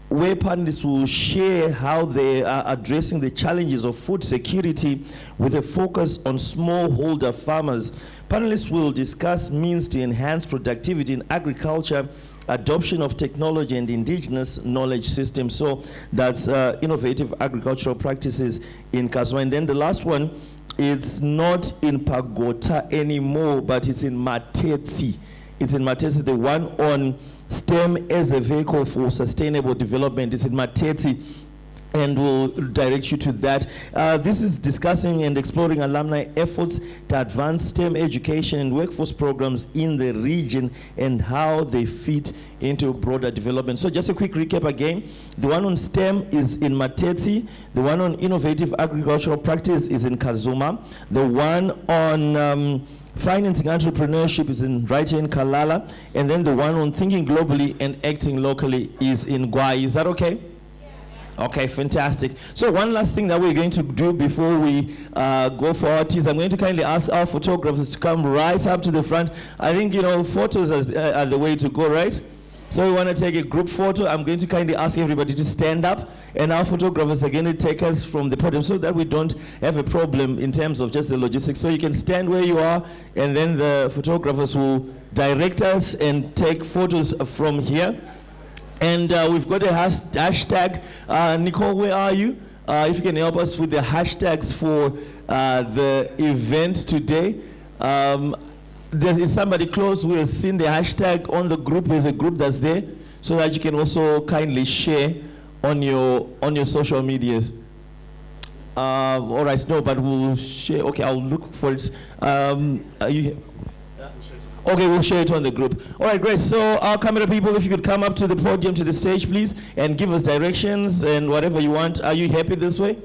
S1: where panelists will share how they are addressing the challenges of food security with a focus on smallholder farmers. Panelists will discuss means to enhance productivity in agriculture, adoption of technology and indigenous knowledge systems. So that's innovative agricultural practices in Kazuma. And then the last one, it's not in Pagota anymore, but it's in Matezi. It's in Matezi, the one on STEM as a vehicle for sustainable development. Is in Matezi, and we'll direct you to that. This is discussing and exploring alumni efforts to advance STEM education and workforce programs in the region and how they fit into broader development. So just a quick recap again. The one on STEM is in Matezi. The one on innovative agricultural practice is in Kazuma. The one on financing entrepreneurship is right here in Kalala, and then the one on thinking globally and acting locally is in Gwai. Is that okay? Okay, fantastic. So one last thing that we're going to do before we go for our teas, I'm going to kindly ask our photographers to come right up to the front. I think, photos are the way to go, right? So we want to take a group photo. I'm going to kindly ask everybody to stand up, and our photographers are going to take us from the podium so that we don't have a problem in terms of just the logistics. So you can stand where you are, and then the photographers will direct us and take photos from here. And we've got a hashtag. Nicole, where are you? If you can help us with the hashtags for the event today. There is somebody close who has seen the hashtag on the group. There's a group that's there, so that you can also kindly share on your social medias. All right, no, but we'll share. Okay, I'll look for it. Are you here? Okay, we'll share it on the group. All right, great. So our camera people, if you could come up to the podium, to the stage, please, and give us directions and whatever you want. Are you happy this way?